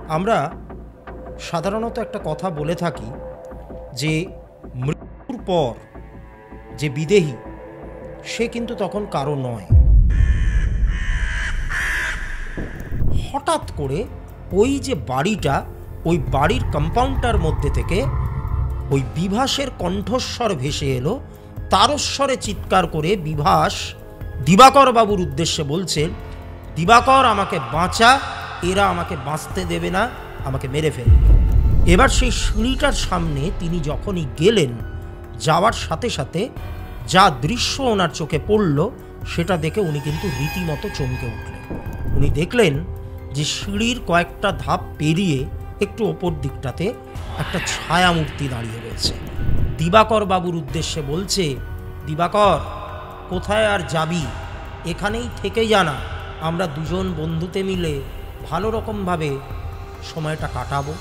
আমরা সাধারণত একটা কথা বলে থাকি যে মৃত্যুর পর যে বিদেহী সে কিন্তু তখন কারো নয়। হঠাৎ করে ওই যে বাড়িটা, ওই বাড়ির কম্পাউন্ডটার মধ্যে থেকে ওই বিভাসের কণ্ঠস্বর ভেসে এলো। তারস্বরে চিৎকার করে বিভাস দিবাকর বাবুর উদ্দেশ্যে বলছেন, দিবাকর আমাকে বাঁচা, এরা আমাকে বাঁচতে দেবে না, আমাকে মেরে ফেলবে। এবার সেই সিঁড়িটার সামনে তিনি যখনই গেলেন, যাওয়ার সাথে সাথে যা দৃশ্য ওনার চোখে পড়ল সেটা দেখে উনি কিন্তু রীতিমতো চমকে উঠলেন। উনি দেখলেন যে সিঁড়ির কয়েকটা ধাপ পেরিয়ে একটু ওপর দিকটাতে একটা ছায়ামূর্তি দাঁড়িয়ে রয়েছে। দিবাকর বাবুর উদ্দেশ্যে বলছে, দিবাকর কোথায় আর যাবি, এখানেই থেকে জানা, আমরা দুজন বন্ধুতে মিলে ভালো রকমভাবে সময়টা কাটাবো।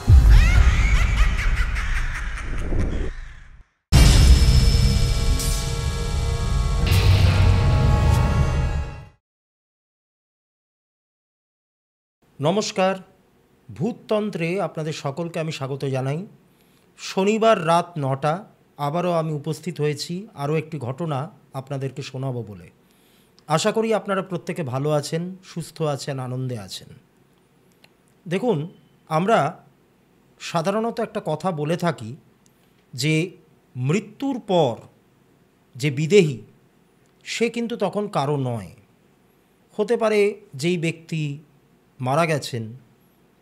নমস্কার, ভূততন্ত্রে আপনাদের সকলকে আমি স্বাগত জানাই। শনিবার রাত 9টা আবারও আমি উপস্থিত হয়েছি আরও একটি ঘটনা আপনাদেরকে শোনাবো বলে। আশা করি আপনারা প্রত্যেকে ভালো আছেন, সুস্থ আছেন, আনন্দে আছেন। দেখুন, আমরা সাধারণত একটা কথা বলে থাকি যে মৃত্যুর পর যে বিদেহী সে কিন্তু তখন কারো নয়। হতে পারে যেই ব্যক্তি মারা গেছেন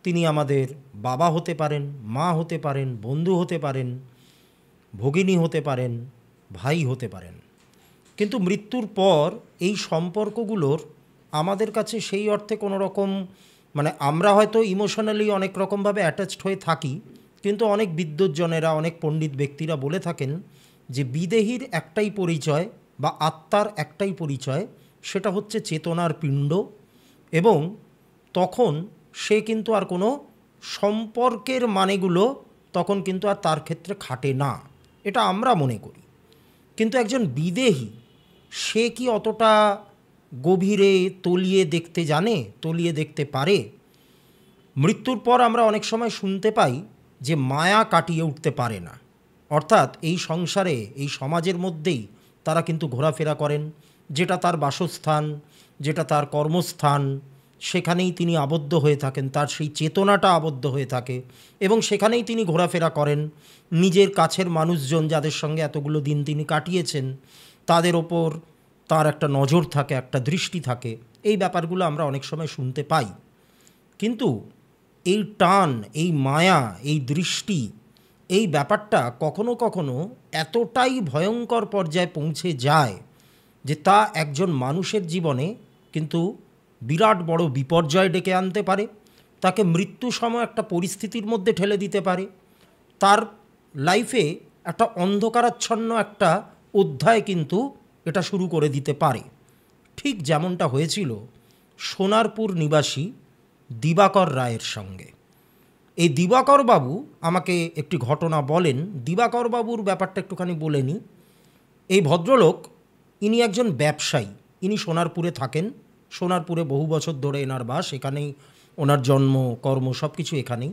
তিনি আমাদের বাবা হতে পারেন, মা হতে পারেন, বন্ধু হতে পারেন, ভগিনী হতে পারেন, ভাই হতে পারেন। কিন্তু মৃত্যুর পর এই সম্পর্কগুলোর আমাদের কাছে সেই অর্থে কোনো রকম আমরা হয়তো ইমোশনালি অনেক রকমভাবে অ্যাটাচড হয়ে থাকি, কিন্তু অনেক বিদ্বজ্জনেরা, অনেক পণ্ডিত ব্যক্তিরা বলে থাকেন যে বিদেহীর একটাই পরিচয় বা আত্মার একটাই পরিচয়, সেটা হচ্ছে চেতনার পিণ্ড। এবং তখন সে কিন্তু আর কোনো সম্পর্কের মানেগুলো তখন কিন্তু আর তার ক্ষেত্রে খাটে না, এটা আমরা মনে করি। কিন্তু একজন বিদেহী সে কি অতটা গভীরে তলিয়ে দেখতে জানে, তলিয়ে দেখতে পারে? মৃত্যুর পর আমরা অনেক সময় শুনতে পাই যে মায়া কাটিয়ে উঠতে পারে না, অর্থাৎ এই সংসারে, এই সমাজের মধ্যেই তারা কিন্তু ঘোরাফেরা করেন, যেটা তার বাসস্থান, যেটা তার কর্মস্থান, সেখানেই তিনি আবদ্ধ হয়ে থাকেন, তার সেই চেতনাটা আবদ্ধ হয়ে থাকে এবং সেখানেই তিনি ঘোরাফেরা করেন। নিজের কাছের মানুষজন যাদের সঙ্গে এতগুলো দিন তিনি কাটিয়েছেন তাদের ওপর তার একটা নজর থাকে, একটা দৃষ্টি থাকে। এই ব্যাপারগুলো আমরা অনেক সময় শুনতে পাই। কিন্তু এই টান, এই মায়া, এই দৃষ্টি, এই ব্যাপারটা কখনো কখনো এতটাই ভয়ঙ্কর পর্যায়ে পৌঁছে যায় যে তা একজন মানুষের জীবনে কিন্তু বিরাট বড় বিপর্যয় ডেকে আনতে পারে, তাকে মৃত্যু সময় একটা পরিস্থিতির মধ্যে ঠেলে দিতে পারে, তার লাইফে একটা অন্ধকারাচ্ছন্ন একটা অধ্যায় কিন্তু এটা শুরু করে দিতে পারে। ঠিক যেমনটা হয়েছিল সোনারপুর নিবাসী দিবাকর রায়ের সঙ্গে। এই দিবাকর বাবু আমাকে একটি ঘটনা বলেন। দিবাকর বাবুর ব্যাপারটা একটুখানি বলে নিই। এই ভদ্রলোক, ইনি একজন ব্যবসায়ী, ইনি সোনারপুরে থাকেন। সোনারপুরে বহু বছর ধরে এনার বাস, এখানেই ওনার জন্ম, কর্ম সব কিছু এখানেই।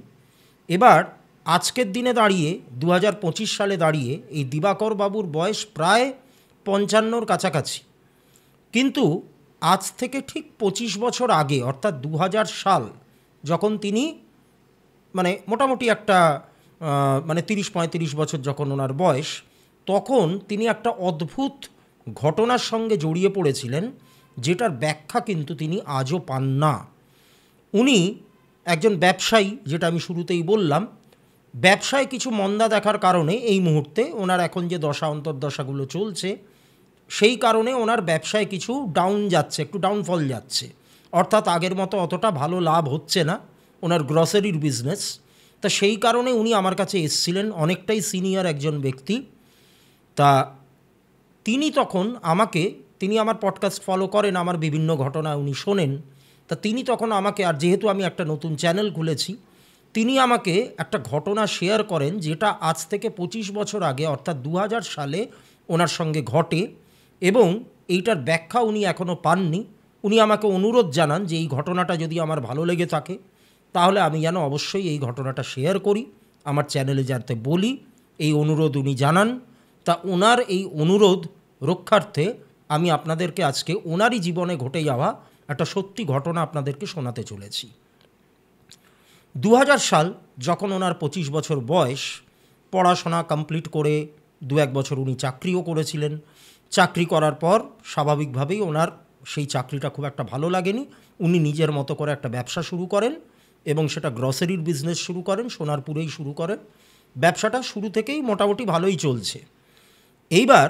এবার আজকের দিনে দাঁড়িয়ে 2025 সালে দাঁড়িয়ে এই দিবাকর বাবুর বয়স প্রায় 55-র কাছাকাছি। কিন্তু আজ থেকে ঠিক 25 বছর আগে, অর্থাৎ 2000 সাল, যখন তিনি মোটামুটি একটা 30-35 বছর যখন ওনার বয়স, তখন তিনি একটা অদ্ভুত ঘটনার সঙ্গে জড়িয়ে পড়েছিলেন, যেটার ব্যাখ্যা কিন্তু তিনি আজও পান না। উনি একজন ব্যবসায়ী, যেটা আমি শুরুতেই বললাম। ব্যবসায় কিছু মন্দা দেখার কারণে এই মুহূর্তে ওনার এখন যে দশা অন্তর্দশাগুলো চলছে, সেই কারণে ওনার ব্যবসায় কিছু ডাউন যাচ্ছে, একটু ডাউনফল যাচ্ছে, অর্থাৎ আগের মতো অতটা ভালো লাভ হচ্ছে না ওনার গ্রসারির বিজনেস। তা সেই কারণে উনি আমার কাছে এসেছিলেন, অনেকটাই সিনিয়র একজন ব্যক্তি। তা তিনি আমার পডকাস্ট ফলো করেন, আমার বিভিন্ন ঘটনা উনি শোনেন। তা তিনি তখন আমাকে, আর যেহেতু আমি একটা নতুন চ্যানেল খুলেছি, তিনি আমাকে একটা ঘটনা শেয়ার করেন, যেটা আজ থেকে 25 বছর আগে, অর্থাৎ 2000 সালে ওনার সঙ্গে ঘটে এবং এইটার ব্যাখ্যা উনি এখনও পাননি। উনি আমাকে অনুরোধ জানান যে এই ঘটনাটা যদি আমার ভালো লেগে থাকে তাহলে আমি যেন অবশ্যই এই ঘটনাটা শেয়ার করি, আমার চ্যানেলে যাতে বলি, এই অনুরোধ উনি জানান। তা ওনার এই অনুরোধ রক্ষার্থে আমি আপনাদেরকে আজকে ওনারই জীবনে ঘটে যাওয়া একটা সত্যি ঘটনা আপনাদেরকে শোনাতে চলেছি। 2000 সাল যখন ওনার 25 বছর বয়স, পড়াশোনা কমপ্লিট করে 2-1 বছর উনি চাকরিও করেছিলেন। চাকরি করার পর স্বাভাবিকভাবেই ওনার সেই চাকরিটা খুব একটা ভালো লাগেনি। উনি নিজের মতো করে একটা ব্যবসা শুরু করেন এবং সেটা গ্রসারির বিজনেস শুরু করেন, সোনারপুরেই শুরু করেন। ব্যবসাটা শুরু থেকেই মোটামুটি ভালোই চলছে। এইবার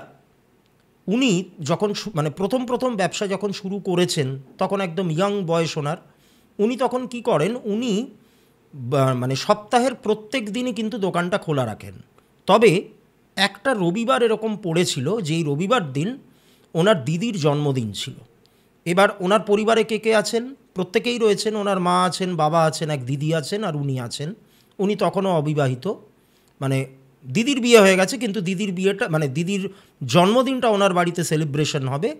উনি যখন মানে প্রথম ব্যবসা যখন শুরু করেছেন, তখন একদম ইয়াং বয়স ওনার। উনি তখন কি করেন, উনি মানে সপ্তাহের প্রত্যেক দিনই কিন্তু দোকানটা খোলা রাখেন। তবে একটা রবিবার এরকম পড়েছিল, যেই রবিবার দিন ওনার দিদির জন্মদিন ছিল। এবার ওনার পরিবারে কে কে আছেন? প্রত্যেকেই রয়েছেন। ওনার মা আছেন, বাবা আছেন, এক দিদি আছেন, আর উনি আছেন। উনি তখনও অবিবাহিত, মানে দিদির বিয়ে হয়ে গেছে, কিন্তু দিদির বিয়েটা মানে দিদির জন্মদিনটা ওনার বাড়িতে সেলিব্রেশন হবে।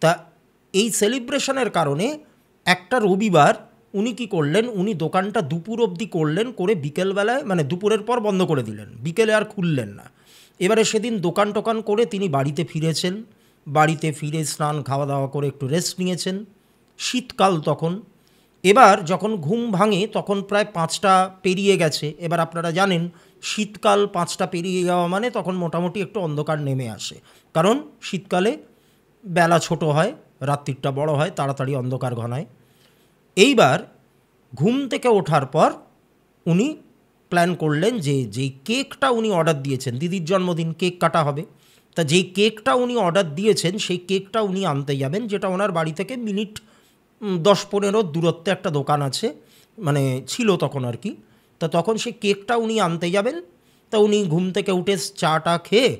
তা এই সেলিব্রেশনের কারণে একটা রবিবার উনি কি করলেন, উনি দোকানটা দুপুর অবধি করলেন, করে বিকেলবেলায় মানে দুপুরের পর বন্ধ করে দিলেন, বিকেলে আর খুললেন না। এবারে সেদিন দোকান টোকান করে তিনি বাড়িতে ফিরেছেন। বাড়িতে ফিরে স্নান খাওয়া দাওয়া করে একটু রেস্ট নিয়েছেন। শীতকাল তখন। এবার যখন ঘুম ভাঙে তখন প্রায় 5টা পেরিয়ে গেছে। এবার আপনারা জানেন শীতকাল, 5টা পেরিয়ে যাওয়া মানে তখন মোটামুটি একটু অন্ধকার নেমে আসে, কারণ শীতকালে বেলা ছোট হয়, রাত্রিটা বড় হয়, তাড়াতাড়ি অন্ধকার ঘনায়। এইবার ঘুম থেকে ওঠার পর উনি প্ল্যান করলেন যে যেই কেকটা উনি অর্ডার দিয়েছেন, দিদির জন্মদিন, কেক কাটা হবে। তা যেই কেকটা উনি অর্ডার দিয়েছেন সেই কেকটা উনি আনতে যাবেন, যেটা ওনার বাড়ি থেকে মিনিট 10-15 দূরত্বে একটা দোকান আছে, মানে ছিল তখন আর কি। তা তখন সেই কেকটা উনি আনতে যাবেন। তা উনি ঘুম থেকে উঠে চাটা খেয়ে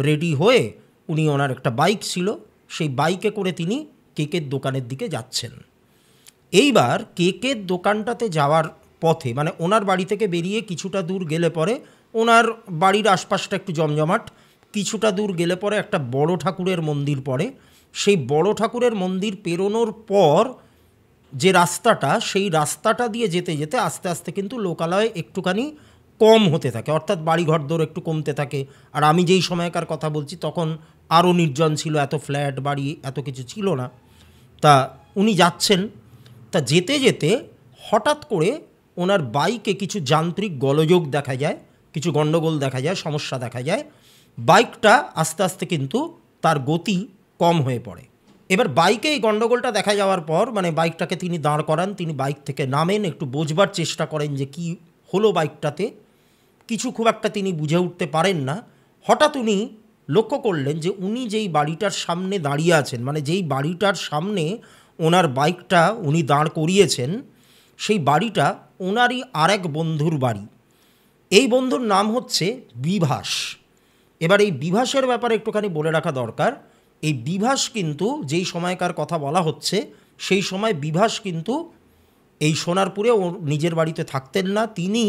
রেডি হয়ে উনি, ওনার একটা বাইক ছিল, সেই বাইকে করে তিনি কেকের দোকানের দিকে যাচ্ছেন। এইবার কেকের দোকানটাতে যাওয়ার পথে, মানে ওনার বাড়ি থেকে বেরিয়ে কিছুটা দূর গেলে পরে, ওনার বাড়ির আশপাশটা একটু জমজমাট, কিছুটা দূর গেলে পরে একটা বড় ঠাকুরের মন্দির পড়ে। সেই বড় ঠাকুরের মন্দির পেরোনোর পর যে রাস্তাটা, সেই রাস্তাটা দিয়ে যেতে যেতে আস্তে আস্তে কিন্তু লোকালয় একটুখানি কম হতে থাকে, অর্থাৎ বাড়িঘর দৌড় একটু কমতে থাকে। আর আমি যেই সময়কার কথা বলছি তখন আরও নির্জন ছিল, এত ফ্ল্যাট বাড়ি এত কিছু ছিল না। তা উনি যাচ্ছেন। তা যেতে যেতে হঠাৎ করে ওনার বাইকে কিছু যান্ত্রিক গোলযোগ দেখা যায়, কিছু গণ্ডগোল দেখা যায়, সমস্যা দেখা যায়। বাইকটা আস্তে আস্তে কিন্তু তার গতি কম হয়ে পড়ে। এবার বাইকে এই গণ্ডগোলটা দেখা যাওয়ার পর, মানে বাইকটাকে তিনি দাঁড় করান, তিনি বাইক থেকে নামেন, একটু বোঝবার চেষ্টা করেন যে কি হলো বাইকটাতে। কিছু খুব একটা তিনি বুঝে উঠতে পারেন না। হঠাৎ উনি লক্ষ্য করলেন যে উনি যেই বাড়িটার সামনে দাঁড়িয়ে আছেন, মানে যেই বাড়িটার সামনে ওনার বাইকটা উনি দাঁড় করিয়েছেন, সেই বাড়িটা ওনারই আরেক বন্ধুর বাড়ি। এই বন্ধুর নাম হচ্ছে বিভাস। এবার এই বিভাসের ব্যাপারে একটুখানি বলে রাখা দরকার। এই বিভাস কিন্তু যেই সময়কার কথা বলা হচ্ছে, সেই সময় বিভাস কিন্তু এই সোনারপুরে ওর নিজের বাড়িতে থাকতেন না। তিনি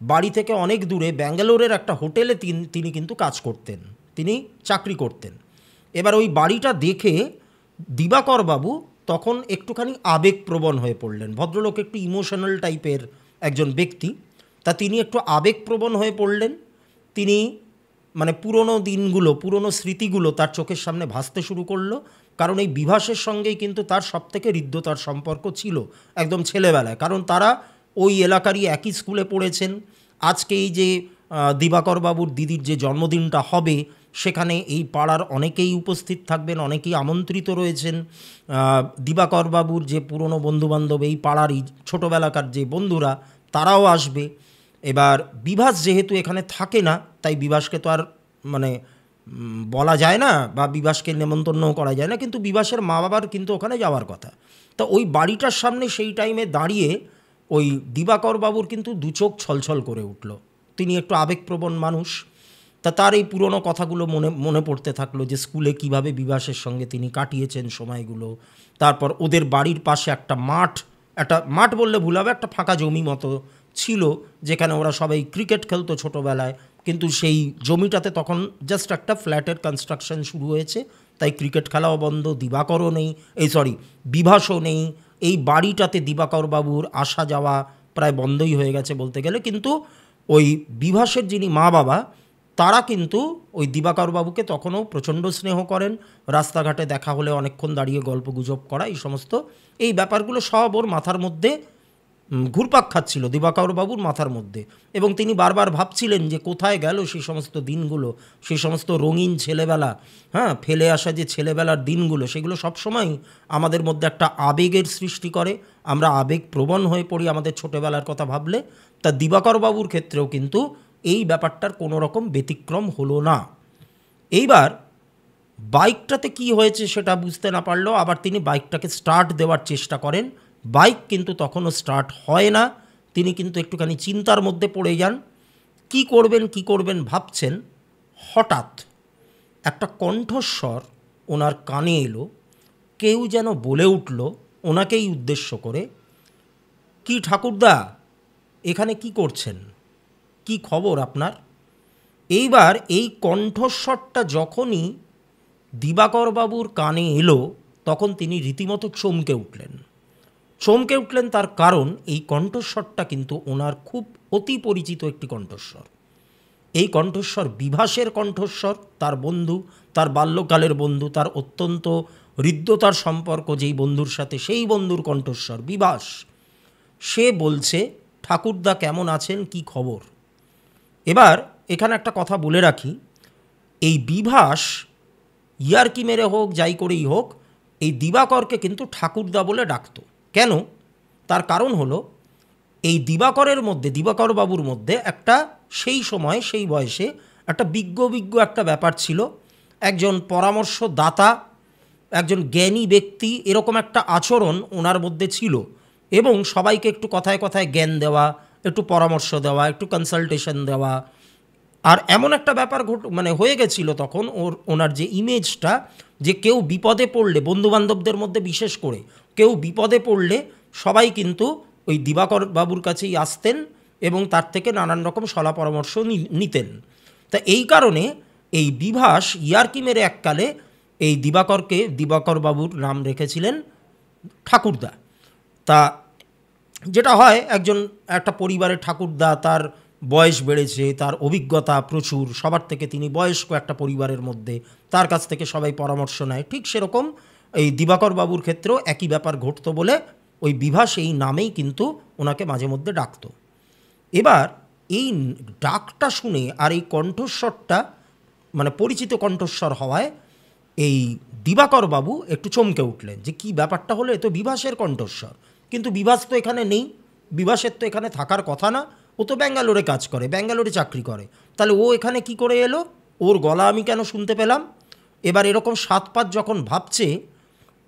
বাড়ি থেকে অনেক দূরে ব্যাঙ্গালোরের একটা হোটেলে তিনি কিন্তু কাজ করতেন, তিনি চাকরি করতেন। এবার ওই বাড়িটা দেখে দিবাকরবাবু তখন একটুখানি আবেগপ্রবণ হয়ে পড়লেন। ভদ্রলোক একটু ইমোশনাল টাইপের একজন ব্যক্তি। তা তিনি একটু আবেগপ্রবণ হয়ে পড়লেন। তিনি মানে পুরনো দিনগুলো, পুরনো স্মৃতিগুলো তার চোখের সামনে ভাসতে শুরু করলো। কারণ এই বিভাসের সঙ্গেই কিন্তু তার সবথেকে হৃদ্যতার সম্পর্ক ছিল একদম ছেলেবেলায়, কারণ তারা ওই এলাকারই একই স্কুলে পড়েছেন। আজকে এই যে দিবাকরবাবুর দিদির যে জন্মদিনটা হবে, সেখানে এই পাড়ার অনেকেই উপস্থিত থাকবেন, অনেকেই আমন্ত্রিত রয়েছেন। দিবাকরবাবুর যে পুরনো বন্ধুবান্ধব, এই পাড়ারই ছোটোবেলাকার যে বন্ধুরা, তারাও আসবে। এবার বিভাস যেহেতু এখানে থাকে না, তাই বিভাসকে তো আর মানে বলা যায় না, বা বিভাসকে নেমন্তন্নও করা যায় না, কিন্তু বিভাসের মা বাবার কিন্তু ওখানে যাওয়ার কথা। তা ওই বাড়িটার সামনে সেই টাইমে দাঁড়িয়ে ওই দিবাকরবাবুর কিন্তু দু চোখ ছলছল করে উঠল। তিনি একটু আবেগপ্রবণ মানুষ। তা তার এই পুরনো কথাগুলো মনে পড়তে থাকলো, যে স্কুলে কিভাবে বিভাসের সঙ্গে তিনি কাটিয়েছেন সময়গুলো। তারপর ওদের বাড়ির পাশে একটা মাঠ বললে ভুল হবে, একটা ফাঁকা জমি মতো ছিল, যেখানে ওরা সবাই ক্রিকেট খেলতো ছোটোবেলায়। কিন্তু সেই জমিটাতে তখন জাস্ট একটা ফ্ল্যাটের কনস্ট্রাকশন শুরু হয়েছে, তাই ক্রিকেট খেলাও বন্ধ, দিবাকরও নেই, বিভাসও নেই। এই বাড়িটাতে দিবাকরবাবুর আসা যাওয়া প্রায় বন্ধই হয়ে গেছে বলতে গেলে, কিন্তু ওই বিভাসের যিনি মা বাবা তারা কিন্তু ওই দিবাকরবাবুকে তখনও প্রচণ্ড স্নেহ করেন। রাস্তাঘাটে দেখা হলে অনেকক্ষণ দাঁড়িয়ে গল্প গুজব করা, এই সমস্ত এই ব্যাপারগুলো সব ওর মাথার মধ্যে ঘুরপাক খাচ্ছিল, দিবাকরবাবুর মাথার মধ্যে। এবং তিনি বারবার ভাবছিলেন যে কোথায় গেল সেই সমস্ত দিনগুলো, সেই সমস্ত রঙিন ছেলেবেলা, হ্যাঁ, ফেলে আসা যে ছেলেবেলার দিনগুলো, সেগুলো সবসময় আমাদের মধ্যে একটা আবেগের সৃষ্টি করে। আমরা আবেগপ্রবণ হয়ে পড়ি আমাদের ছোটোবেলার কথা ভাবলে। তা দিবাকরবাবুর ক্ষেত্রেও কিন্তু এই ব্যাপারটার কোনো রকম ব্যতিক্রম হলো না। এইবার বাইকটাতে কি হয়েছে সেটা বুঝতে না পারলেও আবার তিনি বাইকটাকে স্টার্ট দেওয়ার চেষ্টা করেন। বাইক কিন্তু তখনও স্টার্ট হয় না। তিনি কিন্তু একটুখানি চিন্তার মধ্যে পড়ে যান। কি করবেন ভাবছেন, হঠাৎ একটা কণ্ঠস্বর ওনার কানে এলো। কেউ যেন বলে উঠল ওনাকেই উদ্দেশ্য করে, কি ঠাকুরদা, এখানে কি করছেন, কি খবর আপনার? এইবার এই কণ্ঠস্বরটা যখনই দিবাকরবাবুর কানে এলো তখন তিনি রীতিমতো চমকে উঠলেন। তার কারণ এই কণ্ঠস্বরটা কিন্তু ওনার খুব অতি পরিচিত একটি কণ্ঠস্বর। এই কণ্ঠস্বর বিভাসের কণ্ঠস্বর, তার বন্ধু, তার বাল্যকালের বন্ধু, তার অত্যন্ত হৃদ্যতার সম্পর্ক যেই বন্ধুর সাথে, সেই বন্ধুর কণ্ঠস্বর বিভাস। সে বলছে, ঠাকুরদা কেমন আছেন, কি খবর? এবার এখানে একটা কথা বলে রাখি, এই বিভাস ইয়ার্কি মেরে হোক যাই করেই হোক এই দিবাকরকে কিন্তু ঠাকুরদা বলে ডাকত। কেন? তার কারণ হলো এই দিবাকরবাবুর মধ্যে একটা সেই সময় সেই বয়সে একটা বিজ্ঞ একটা ব্যাপার ছিল। একজন পরামর্শদাতা, একজন জ্ঞানী ব্যক্তি, এরকম একটা আচরণ ওনার মধ্যে ছিল। এবং সবাইকে একটু কথায় কথায় জ্ঞান দেওয়া, একটু পরামর্শ দেওয়া, একটু কনসালটেশন দেওয়া। আর এমন একটা ব্যাপার হয়ে গেছিল তখন ওনার যে ইমেজটা, যে কেউ বিপদে পড়লে, বন্ধুবান্ধবদের মধ্যে বিশেষ করে কেউ বিপদে পড়লে সবাই কিন্তু ওই দিবাকর বাবুর কাছেই আসতেন এবং তার থেকে নানান রকম সলা পরামর্শ নিতেন। তা এই কারণে এই বিভাস ইয়ার্কি মেরে এককালে এই দিবাকর বাবুর নাম রেখেছিলেন ঠাকুরদা। তা যেটা হয়, একটা পরিবারের ঠাকুরদা, তার বয়স বেড়েছে, তার অভিজ্ঞতা প্রচুর, সবার থেকে তিনি বয়স্ক একটা পরিবারের মধ্যে, তার কাছ থেকে সবাই পরামর্শ নেয়। ঠিক সেরকম এই দিবাকর বাবুর ক্ষেত্রেও একই ব্যাপার ঘটতো বলে ওই বিভাস এই নামেই কিন্তু ওনাকে মাঝে মধ্যে ডাকতো। এবার এই ডাকটা শুনে আর এই কণ্ঠস্বরটা পরিচিত কণ্ঠস্বর হওয়ায় এই দিবাকর বাবু একটু চমকে উঠলেন যে কি ব্যাপারটা হলো, এ তো বিভাসের কণ্ঠস্বর। কিন্তু বিভাস তো এখানে নেই, বিভাসের তো এখানে থাকার কথা না, ও তো ব্যাঙ্গালোরে কাজ করে, ব্যাঙ্গালোরে চাকরি করে, তাহলে ও এখানে কি করে এলো, ওর গলা আমি কেন শুনতে পেলাম? এবার এরকম 7-5 যখন ভাবছে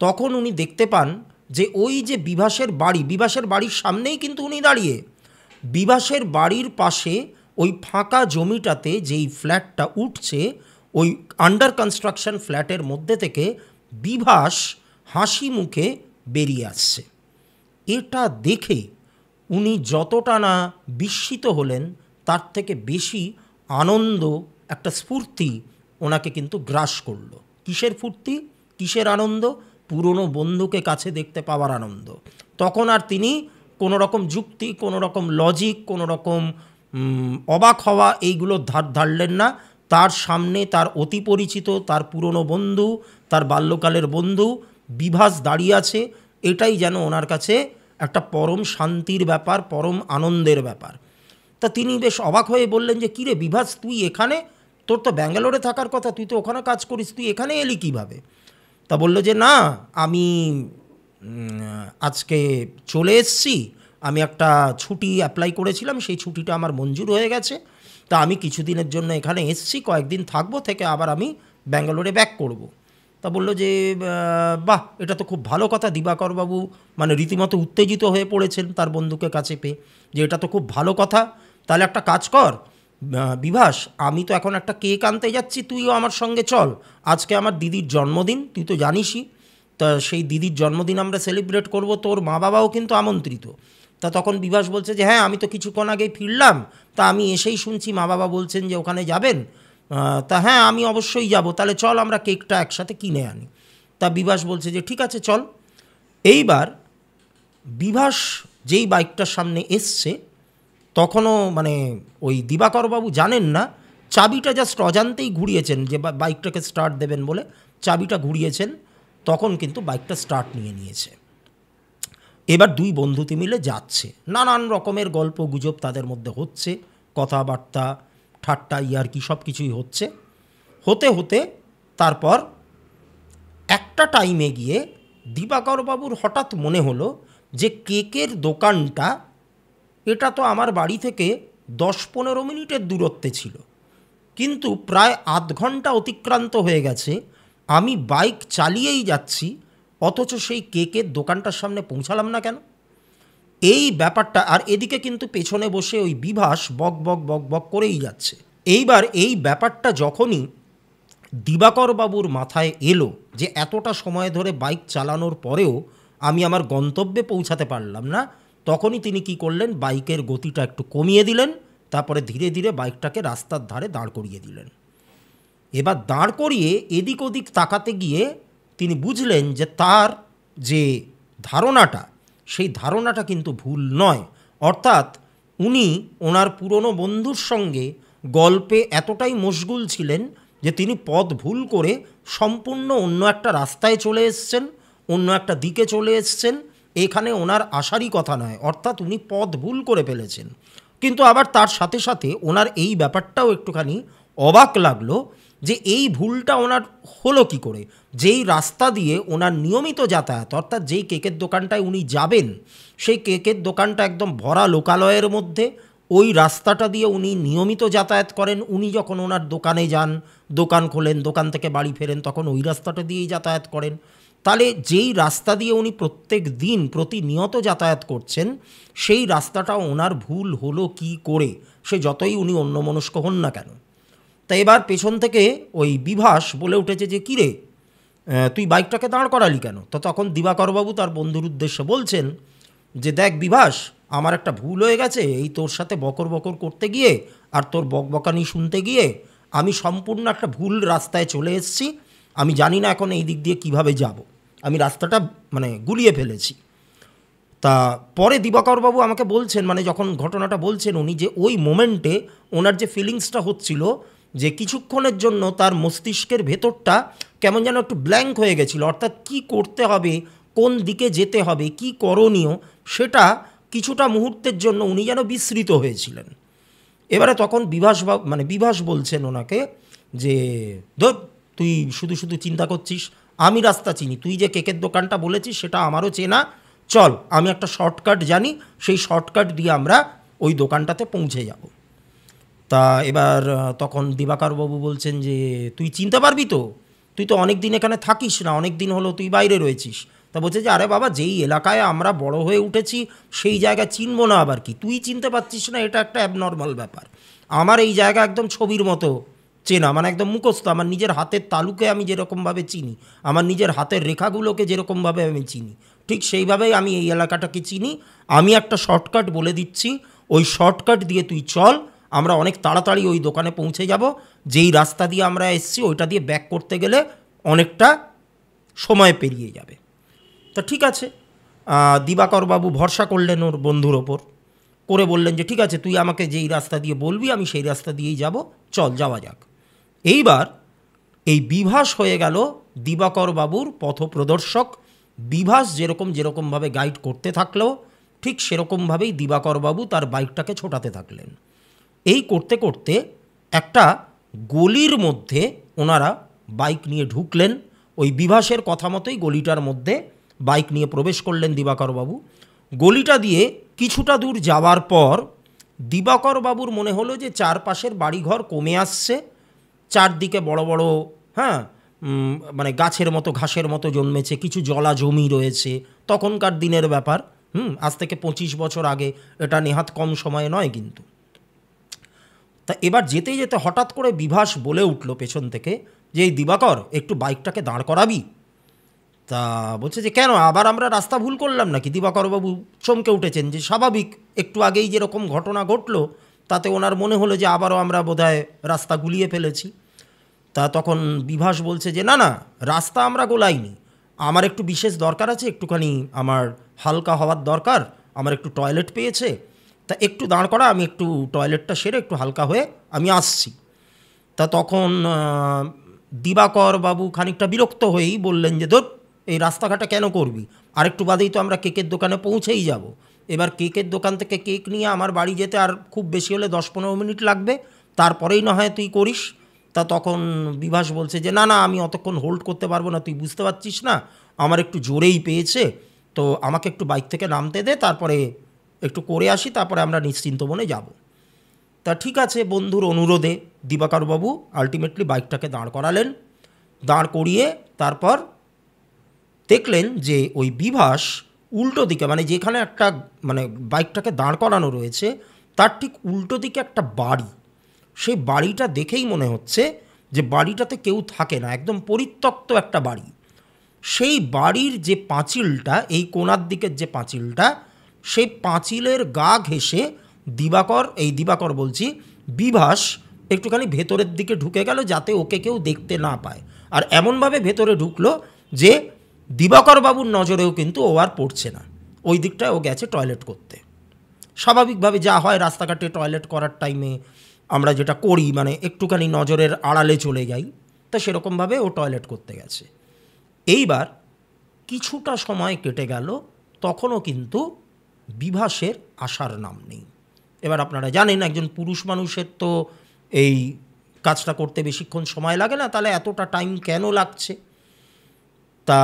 তখন উনি দেখতে পান যে ওই যে বিভাসের বাড়ির সামনেই কিন্তু উনি দাঁড়িয়ে। বিভাসের বাড়ির পাশে ওই ফাঁকা জমিটাতে যেই ফ্ল্যাটটা উঠছে, ওই আন্ডার কনস্ট্রাকশন ফ্ল্যাটের মধ্যে থেকে বিভাস হাসি মুখে বেরিয়ে আসছে। এটা দেখে উনি যতটা না বিস্মিত হলেন, তার থেকে বেশি আনন্দ, একটা স্ফূর্তি ওনাকে কিন্তু গ্রাস করলো। কিসের ফুর্তি, কিসের আনন্দ? পুরনো বন্ধুকে কাছে দেখতে পাওয়ার আনন্দ। তখন আর তিনি কোনো রকম যুক্তি, কোনো রকম লজিক, কোনো রকম অবাক হওয়া এইগুলো ধারলেন না। তার সামনে তার অতি পরিচিত, তার পুরনো বন্ধু, তার বাল্যকালের বন্ধু বিভাস দাঁড়িয়ে আছে। এটাই যেন ওনার কাছে একটা পরম শান্তির ব্যাপার, পরম আনন্দের ব্যাপার। তা তিনি বেশ অবাক হয়ে বললেন যে, কিরে বিভাস, তুই এখানে? তোর তো ব্যাঙ্গালোরে থাকার কথা, তুই তো ওখানে কাজ করিস, তুই এখানে এলি কীভাবে? তা বলল যে, না, আমি আজকে চলে এসেছি, আমি একটা ছুটি অ্যাপ্লাই করেছিলাম, সেই ছুটিটা আমার মঞ্জুর হয়ে গেছে। তা আমি কিছুদিনের জন্য এখানে এসেছি, কয়েকদিন থাকবো, থেকে আবার আমি ব্যাঙ্গালোরে ব্যাক করব। তা বলল যে, বাহ, এটা তো খুব ভালো কথা। দিবাকরবাবু রীতিমতো উত্তেজিত হয়ে পড়েছেন তার বন্ধুকে কাছে পেয়ে, যে এটা তো খুব ভালো কথা। তাহলে একটা কাজ কর বিভাস, আমি তো এখন একটা কেক আনতে যাচ্ছি, তুইও আমার সঙ্গে চল। আজকে আমার দিদির জন্মদিন, তুই তো জানিসই। তা সেই দিদির জন্মদিন আমরা সেলিব্রেট করব, তোর মা বাবাও কিন্তু আমন্ত্রিত। তা তখন বিভাস বলছে যে, হ্যাঁ, আমি তো কিছুক্ষণ আগেই ফিরলাম, তা আমি এসেই শুনছি মা বাবা বলছেন যে ওখানে যাবেন। তা হ্যাঁ, আমি অবশ্যই যাব, তাহলে চল আমরা কেকটা একসাথে কিনে আনি। তা বিভাস বলছে যে ঠিক আছে, চল। এইবার বিভাস যেই বাইকটার সামনে এসছে তখনও মানে ওই দিবাকরবাবু জানেন না, চাবিটা জাস্ট অজান্তেই ঘুরিয়েছেন, যে বাইকটাকে স্টার্ট দেবেন বলে চাবিটা ঘুরিয়েছেন, তখন কিন্তু বাইকটা স্টার্ট নিয়েছে। এবার দুই বন্ধুতে মিলে যাচ্ছে, নানান রকমের গল্প গুজব তাদের মধ্যে হচ্ছে, কথাবার্তা ঠাট্টা ইয়ার্কি সব কিছুই হচ্ছে। হতে হতে তারপর একটা টাইমে গিয়ে দিবাকরবাবুর হঠাৎ মনে হলো যে কেকের দোকানটা, এটা তো আমার বাড়ি থেকে 10-15 মিনিটের দূরত্বে ছিল, কিন্তু প্রায় আধ ঘন্টা অতিক্রান্ত হয়ে গেছে, আমি বাইক চালিয়েই যাচ্ছি, অথচ সেই কেকের দোকানটার সামনে পৌঁছালাম না কেন? এই ব্যাপারটা, আর এদিকে কিন্তু পেছনে বসে ওই বিভাস বক বক বক বক করেই যাচ্ছে। এইবার এই ব্যাপারটা যখনই দিবাকরবাবুর মাথায় এলো যে এতটা সময় ধরে বাইক চালানোর পরেও আমি আমার গন্তব্যে পৌঁছাতে পারলাম না, তখনই তিনি কি করলেন, বাইকের গতিটা একটু কমিয়ে দিলেন, তারপরে ধীরে ধীরে বাইকটাকে রাস্তার ধারে দাঁড় করিয়ে দিলেন। এবার দাঁড় করিয়ে এদিক ওদিক তাকাতে গিয়ে তিনি বুঝলেন যে তার যে ধারণাটা, সেই ধারণাটা কিন্তু ভুল নয়। অর্থাৎ উনি ওনার পুরনো বন্ধুর সঙ্গে গল্পে এতটাই মশগুল ছিলেন যে তিনি পথ ভুল করে সম্পূর্ণ অন্য একটা রাস্তায় চলে এসছেন, অন্য একটা দিকে চলে এসছেন। এখানে ওনার আসারই কথা নয়, অর্থাৎ উনি পথ ভুল করে ফেলেছেন। কিন্তু আবার তার সাথে সাথে ওনার এই ব্যাপারটাও একটুখানি অবাক লাগলো যে এই ভুলটা ওনার হলো কি করে। যেই রাস্তা দিয়ে ওনার নিয়মিত যাতায়াত, অর্থাৎ যেই কেকের দোকানটায় উনি যাবেন, সেই কেকের দোকানটা একদম ভরা লোকালয়ের মধ্যে, ওই রাস্তাটা দিয়ে উনি নিয়মিত যাতায়াত করেন। উনি যখন ওনার দোকানে যান, দোকান খোলেন, দোকান থেকে বাড়ি ফেরেন, তখন ওই রাস্তাটা দিয়েই যাতায়াত করেন। তাহলে যেই রাস্তা দিয়ে উনি প্রত্যেক দিন প্রতিনিয়ত যাতায়াত করছেন, সেই রাস্তাটা ওনার ভুল হলো কি করে, সে যতই উনি অন্যমনস্ক হন না কেন। তাই এবার পেছন থেকে ওই বিভাস বলে উঠেছে যে কিরে, তুই বাইকটাকে দাঁড় করালি কেন? তো তখন দিবাকরবাবু তার বন্ধুর উদ্দেশ্যে বলছেন যে দেখ বিভাস, আমার একটা ভুল হয়ে গেছে, এই তোর সাথে বকর বকর করতে গিয়ে আর তোর বকবকানি শুনতে গিয়ে আমি সম্পূর্ণ একটা ভুল রাস্তায় চলে এসেছি। আমি জানি না এখন এই দিক দিয়ে কিভাবে যাব, আমি রাস্তাটা মানে গুলিয়ে ফেলেছি। তা পরে দিবাকরবাবু আমাকে বলছেন, মানে যখন ঘটনাটা বলছেন উনি, যে ওই মোমেন্টে ওনার যে ফিলিংসটা হচ্ছিল, যে কিছুক্ষণের জন্য তার মস্তিষ্কের ভেতরটা কেমন যেন একটু ব্ল্যাঙ্ক হয়ে গেছিলো। অর্থাৎ কি করতে হবে, কোন দিকে যেতে হবে, কি করণীয়, সেটা কিছুটা মুহূর্তের জন্য উনি যেন বিস্মৃত হয়েছিলেন। এবারে তখন বিভাস বলছেন ওনাকে যে ধর, তুই শুধু শুধু চিন্তা করছিস, আমি রাস্তা চিনি, তুই যে কেকের দোকানটা বলেছিস সেটা আমারও চেনা, চল আমি একটা শর্টকাট জানি, সেই শর্টকাট দিয়ে আমরা ওই দোকানটাতে পৌঁছে যাব। তা এবার তখন দিবাকরবাবু বলছেন যে তুই চিনতে পারবি তো, তুই তো অনেক দিন এখানে থাকিস না, অনেক দিন হলো তুই বাইরে রয়েছিস। তা বলছে যে আরে বাবা, যেই এলাকায় আমরা বড় হয়ে উঠেছি সেই জায়গা চিনবো না আবার কি, তুই চিনতে পারছিস না, এটা একটা অ্যাবনর্মাল ব্যাপার। আমার এই জায়গা একদম ছবির মতো চেনা, মানে একদম মুখস্থ, আমার নিজের হাতের তালুকে আমি যেরকমভাবে চিনি, আমার নিজের হাতের রেখাগুলোকে যেরকমভাবে আমি চিনি, ঠিক সেইভাবেই আমি এই এলাকাটাকে চিনি। আমি একটা শর্টকাট বলে দিচ্ছি, ওই শর্টকাট দিয়ে তুই চল, আমরা অনেক তাড়াতাড়ি ওই দোকানে পৌঁছে যাব। যেই রাস্তা দিয়ে আমরা এসেছি ওইটা দিয়ে ব্যাক করতে গেলে অনেকটা সময় পেরিয়ে যাবে। তা ঠিক আছে, দিবাকরবাবু ভরসা করলেন ওর বন্ধুর ওপর, করে বললেন যে ঠিক আছে, তুই আমাকে যেই রাস্তা দিয়ে বলবি আমি সেই রাস্তা দিয়েই যাব, চল যাওয়া যাক। এইবার এই বিভাস হয়ে গেল দিবাকরবাবুর পথপ্রদর্শক। বিভাস যেরকমভাবে গাইড করতে থাকলো, ঠিক সেরকমভাবেই দিবাকরবাবু তার বাইকটাকে ছোটাতে থাকলেন। এই করতে করতে একটা গলির মধ্যে ওনারা বাইক নিয়ে ঢুকলেন। ওই বিভাসের কথা মতোই গলিটার মধ্যে বাইক নিয়ে প্রবেশ করলেন দিবাকরবাবু। গলিটা দিয়ে কিছুটা দূর যাওয়ার পর দিবাকরবাবুর মনে হলো যে চারপাশের বাড়িঘর কমে আসছে, চারদিকে বড় বড় মানে গাছের মতো ঘাসের মতো জন্মেছে, কিছু জলা জমি রয়েছে, তখনকার দিনের ব্যাপার। আজ থেকে 25 বছর আগে, এটা নেহাত কম সময় নয় কিন্তু। তা এবার যেতে যেতে হঠাৎ করে বিভাস বলে উঠল পেছন থেকে যে এই দিবাকর, একটু বাইকটাকে দাঁড় করাবি? তা বলছে যে কেন, আবার আমরা রাস্তা ভুল করলাম নাকি? দিবাকরবাবু চমকে উঠেছেন, যে স্বাভাবিক, একটু আগেই যেরকম ঘটনা ঘটলো তাতে ওনার মনে হলো যে আবারও আমরা বোধহয় রাস্তা গুলিয়ে ফেলেছি। তা তখন বিভাস বলছে যে না না, রাস্তা আমরা গোলাইনি, আমার একটু বিশেষ দরকার আছে, একটুখানি আমার হালকা হওয়ার দরকার, আমার একটু টয়লেট পেয়েছে, তা একটু দাঁড় করা, আমি একটু টয়লেটটা সেরে একটু হালকা হয়ে আমি আসছি। তা তখন দিবাকর বাবু খানিকটা বিরক্ত হয়েই বললেন যে ধর, এই রাস্তাঘাটে কেন করবি, আরেকটু বাদেই তো আমরা কেকের দোকানে পৌঁছেই যাব। এবার কেকের দোকান থেকে কেক নিয়ে আমার বাড়ি যেতে আর খুব বেশি হলে 10-15 মিনিট লাগবে, তারপরেই না হয় তুই করিস। তা তখন বিভাস বলছে যে না না, আমি অতক্ষণ হোল্ড করতে পারবো না, তুই বুঝতে পারছিস না, আমার একটু জোরেই পেয়েছে, তো আমাকে একটু বাইক থেকে নামতে দে, তারপরে একটু করে আসি, তারপরে আমরা নিশ্চিন্ত মনে যাব। তা ঠিক আছে, বন্ধুর অনুরোধে দিবাকরবাবু আলটিমেটলি বাইকটাকে দাঁড় করালেন। দাঁড় করিয়ে তারপর দেখলেন যে ওই বিভাস উল্টো দিকে, মানে যেখানে একটা মানে বাইকটাকে দাঁড় করানো রয়েছে তার ঠিক উল্টো দিকে একটা বাড়ি। সেই বাড়িটা দেখেই মনে হচ্ছে যে বাড়িটাতে কেউ থাকে না, একদম পরিত্যক্ত একটা বাড়ি। সেই বাড়ির যে পাঁচিলটা, এই কোণার দিকের যে পাঁচিলটা, সেই পাঁচিলের গা ঘেঁষে দিবাকর বলছি, বিভাস একটুখানি ভেতরের দিকে ঢুকে গেল যাতে ওকে কেউ দেখতে না পায়। আর এমনভাবে ভেতরে ঢুকলো যে দিবাকর বাবুর নজরেও কিন্তু ও আর পড়ছে না, ওই দিকটায় ও গেছে টয়লেট করতে। স্বাভাবিকভাবে যা হয় রাস্তাঘাটে টয়লেট করার টাইমে আমরা যেটা করি, মানে একটুখানি নজরের আড়ালে চলে যাই, তা সেরকমভাবে ও টয়লেট করতে গেছে। এইবার কিছুটা সময় কেটে গেল, তখনও কিন্তু বিভাসের আসার নাম নেই। এবার আপনারা জানেন একজন পুরুষ মানুষের তো এই কাজটা করতে বেশিক্ষণ সময় লাগে না, তাহলে এতটা টাইম কেন লাগছে। তা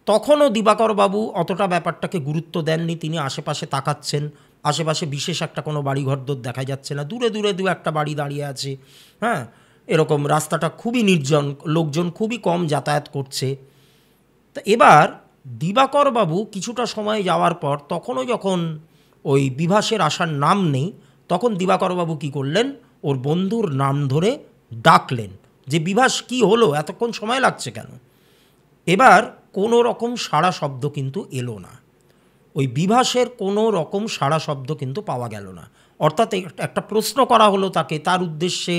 তখনও দিবাকরবাবু অতটা ব্যাপারটাকে গুরুত্ব দেননি, তিনি আশেপাশে তাকাচ্ছেন। আশেপাশে বিশেষ একটা কোনো বাড়িঘরদোর দেখা যাচ্ছে না, দূরে দূরে দু একটা বাড়ি দাঁড়িয়ে আছে। হ্যাঁ, এরকম রাস্তাটা খুবই নির্জন, লোকজন খুবই কম যাতায়াত করছে। তা এবার দিবাকরবাবু কিছুটা সময় যাওয়ার পর তখনও যখন ওই বিভাসের আসার নাম নেই, তখন দিবাকরবাবু কী করলেন, ওর বন্ধুর নাম ধরে ডাকলেন যে বিভাস কী হলো, এতক্ষণ সময় লাগছে কেন। এবার কোনো রকম সাড়া শব্দ কিন্তু এলো না, ওই বিভাসের কোনো রকম সাড়া শব্দ কিন্তু পাওয়া গেল না। অর্থাৎ একটা প্রশ্ন করা হলো তাকে, তার উদ্দেশ্যে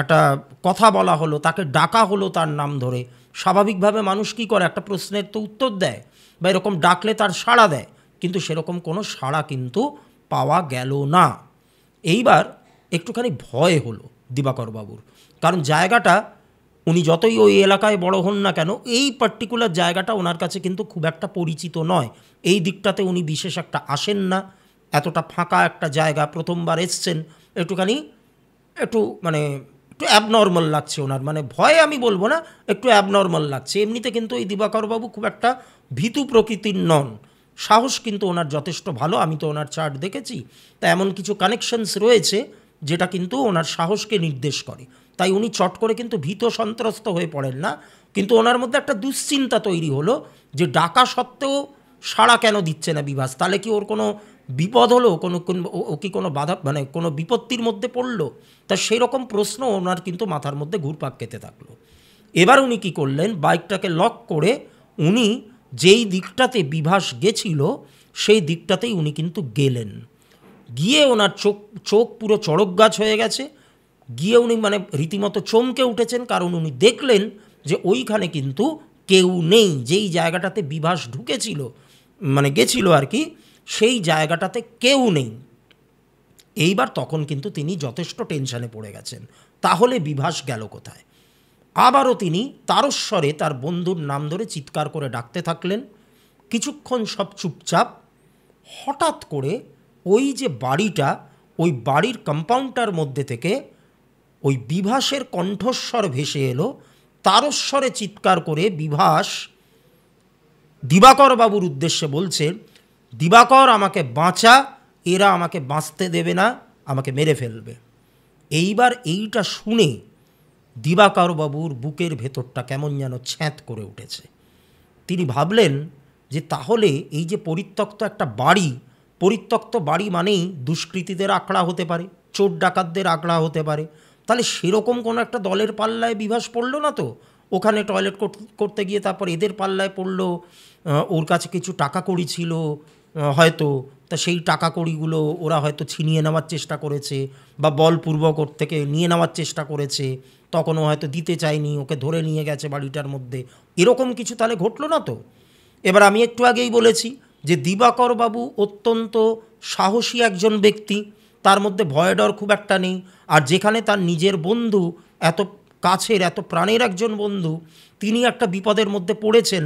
একটা কথা বলা হলো, তাকে ডাকা হলো তার নাম ধরে। স্বাভাবিকভাবে মানুষ কী করে, একটা প্রশ্নের তো উত্তর দেয় বা এরকম ডাকলে তার সাড়া দেয়, কিন্তু সেরকম কোনো সাড়া কিন্তু পাওয়া গেল না। এইবার একটুখানি ভয় হলো দিবাকরবাবুর, কারণ জায়গাটা, উনি যতই ওই এলাকায় বড় হন না কেন, এই পার্টিকুলার জায়গাটা ওনার কাছে কিন্তু খুব একটা পরিচিত নয়। এই দিকটাতে উনি বিশেষ একটা আসেন না, এতটা ফাঁকা একটা জায়গা প্রথমবার এসছেন, একটু মানে একটু অ্যাবনর্মাল লাগছে ওনার, মানে ভয় আমি বলবো না, একটু অ্যাবনর্মাল লাগছে। এমনিতে কিন্তু এই দিবাকরবাবু খুব একটা ভীতু প্রকৃতির নন, সাহস কিন্তু ওনার যথেষ্ট ভালো, আমি তো ওনার চার্ট দেখেছি, তা এমন কিছু কানেকশনস রয়েছে যেটা কিন্তু ওনার সাহসকে নির্দেশ করে। তাই উনি চট করে কিন্তু ভীত সন্ত্রস্ত হয়ে পড়েন না, কিন্তু ওনার মধ্যে একটা দুশ্চিন্তা তৈরি হলো যে ডাকা সত্ত্বেও সাড়া কেন দিচ্ছে না বিভাস, তাহলে কি ওর কোনো বিপদ হলো, ও কি কোনো বাধা, মানে কোনো বিপত্তির মধ্যে পড়লো। তা সেই রকম প্রশ্ন ওনার কিন্তু মাথার মধ্যে ঘুরপাক খেতে থাকলো। এবার উনি কী করলেন, বাইকটাকে লক করে উনি যেই দিকটাতে বিভাস গেছিল সেই দিকটাতেই উনি কিন্তু গেলেন। গিয়ে ওনার চোখ পুরো চড়ক গাছ হয়ে গেছে। গিয়ে উনি মানে রীতিমতো চমকে উঠেছেন, কারণ উনি দেখলেন যে ওইখানে কিন্তু কেউ নেই, যেই জায়গাটাতে বিভাস ঢুকেছিল, মানে গেছিল আর কি, সেই জায়গাটাতে কেউ নেই। এইবার তখন কিন্তু তিনি যথেষ্ট টেনশানে পড়ে গেছেন, তাহলে বিভাস গেল কোথায়। আবারও তিনি তারস্বরে তার বন্ধুর নাম ধরে চিৎকার করে ডাকতে থাকলেন। কিছুক্ষণ সব চুপচাপ। হঠাৎ করে ওই যে বাড়িটা, ওই বাড়ির কম্পাউন্ডটার মধ্যে থেকে ওই বিভাসের কণ্ঠস্বর ভেসে এলো। তারস্বরে চিৎকার করে বিভাস দিবাকর বাবুর উদ্দেশ্যে বলছে, দিবাকর আমাকে বাঁচা, এরা আমাকে বাঁচতে দেবে না, আমাকে মেরে ফেলবে। এইবার এইটা শুনে দিবাকরবাবুর বুকের ভেতরটা কেমন যেন ছ্যাঁত করে উঠেছে। তিনি ভাবলেন যে তাহলে এই যে পরিত্যক্ত একটা বাড়ি, পরিত্যক্ত বাড়ি মানেই দুষ্কৃতীদের আখড়া হতে পারে, চোর ডাকাতদের আখড়া হতে পারে, তাহলে সেরকম কোনো একটা দলের পাল্লায় বিভাস পড়লো না তো। ওখানে টয়লেট করতে গিয়ে তারপর এদের পাল্লায় পড়লো, ওর কাছে কিছু টাকা কড়ি ছিল হয়তো, তা সেই টাকা কড়িগুলো ওরা হয়তো ছিনিয়ে নেওয়ার চেষ্টা করেছে বা বলপূর্বক ওর থেকে নিয়ে নেওয়ার চেষ্টা করেছে, তখনও হয়তো দিতে চায়নি, ওকে ধরে নিয়ে গেছে বাড়িটার মধ্যে, এরকম কিছু তাহলে ঘটলো না তো। এবার আমি একটু আগেই বলেছি যে দিবাকর বাবু অত্যন্ত সাহসী একজন ব্যক্তি, তার মধ্যে ভয় ডর খুব একটা নেই। আর যেখানে তার নিজের বন্ধু, এত কাছের এত প্রাণের একজন বন্ধু, তিনি একটা বিপদের মধ্যে পড়েছেন,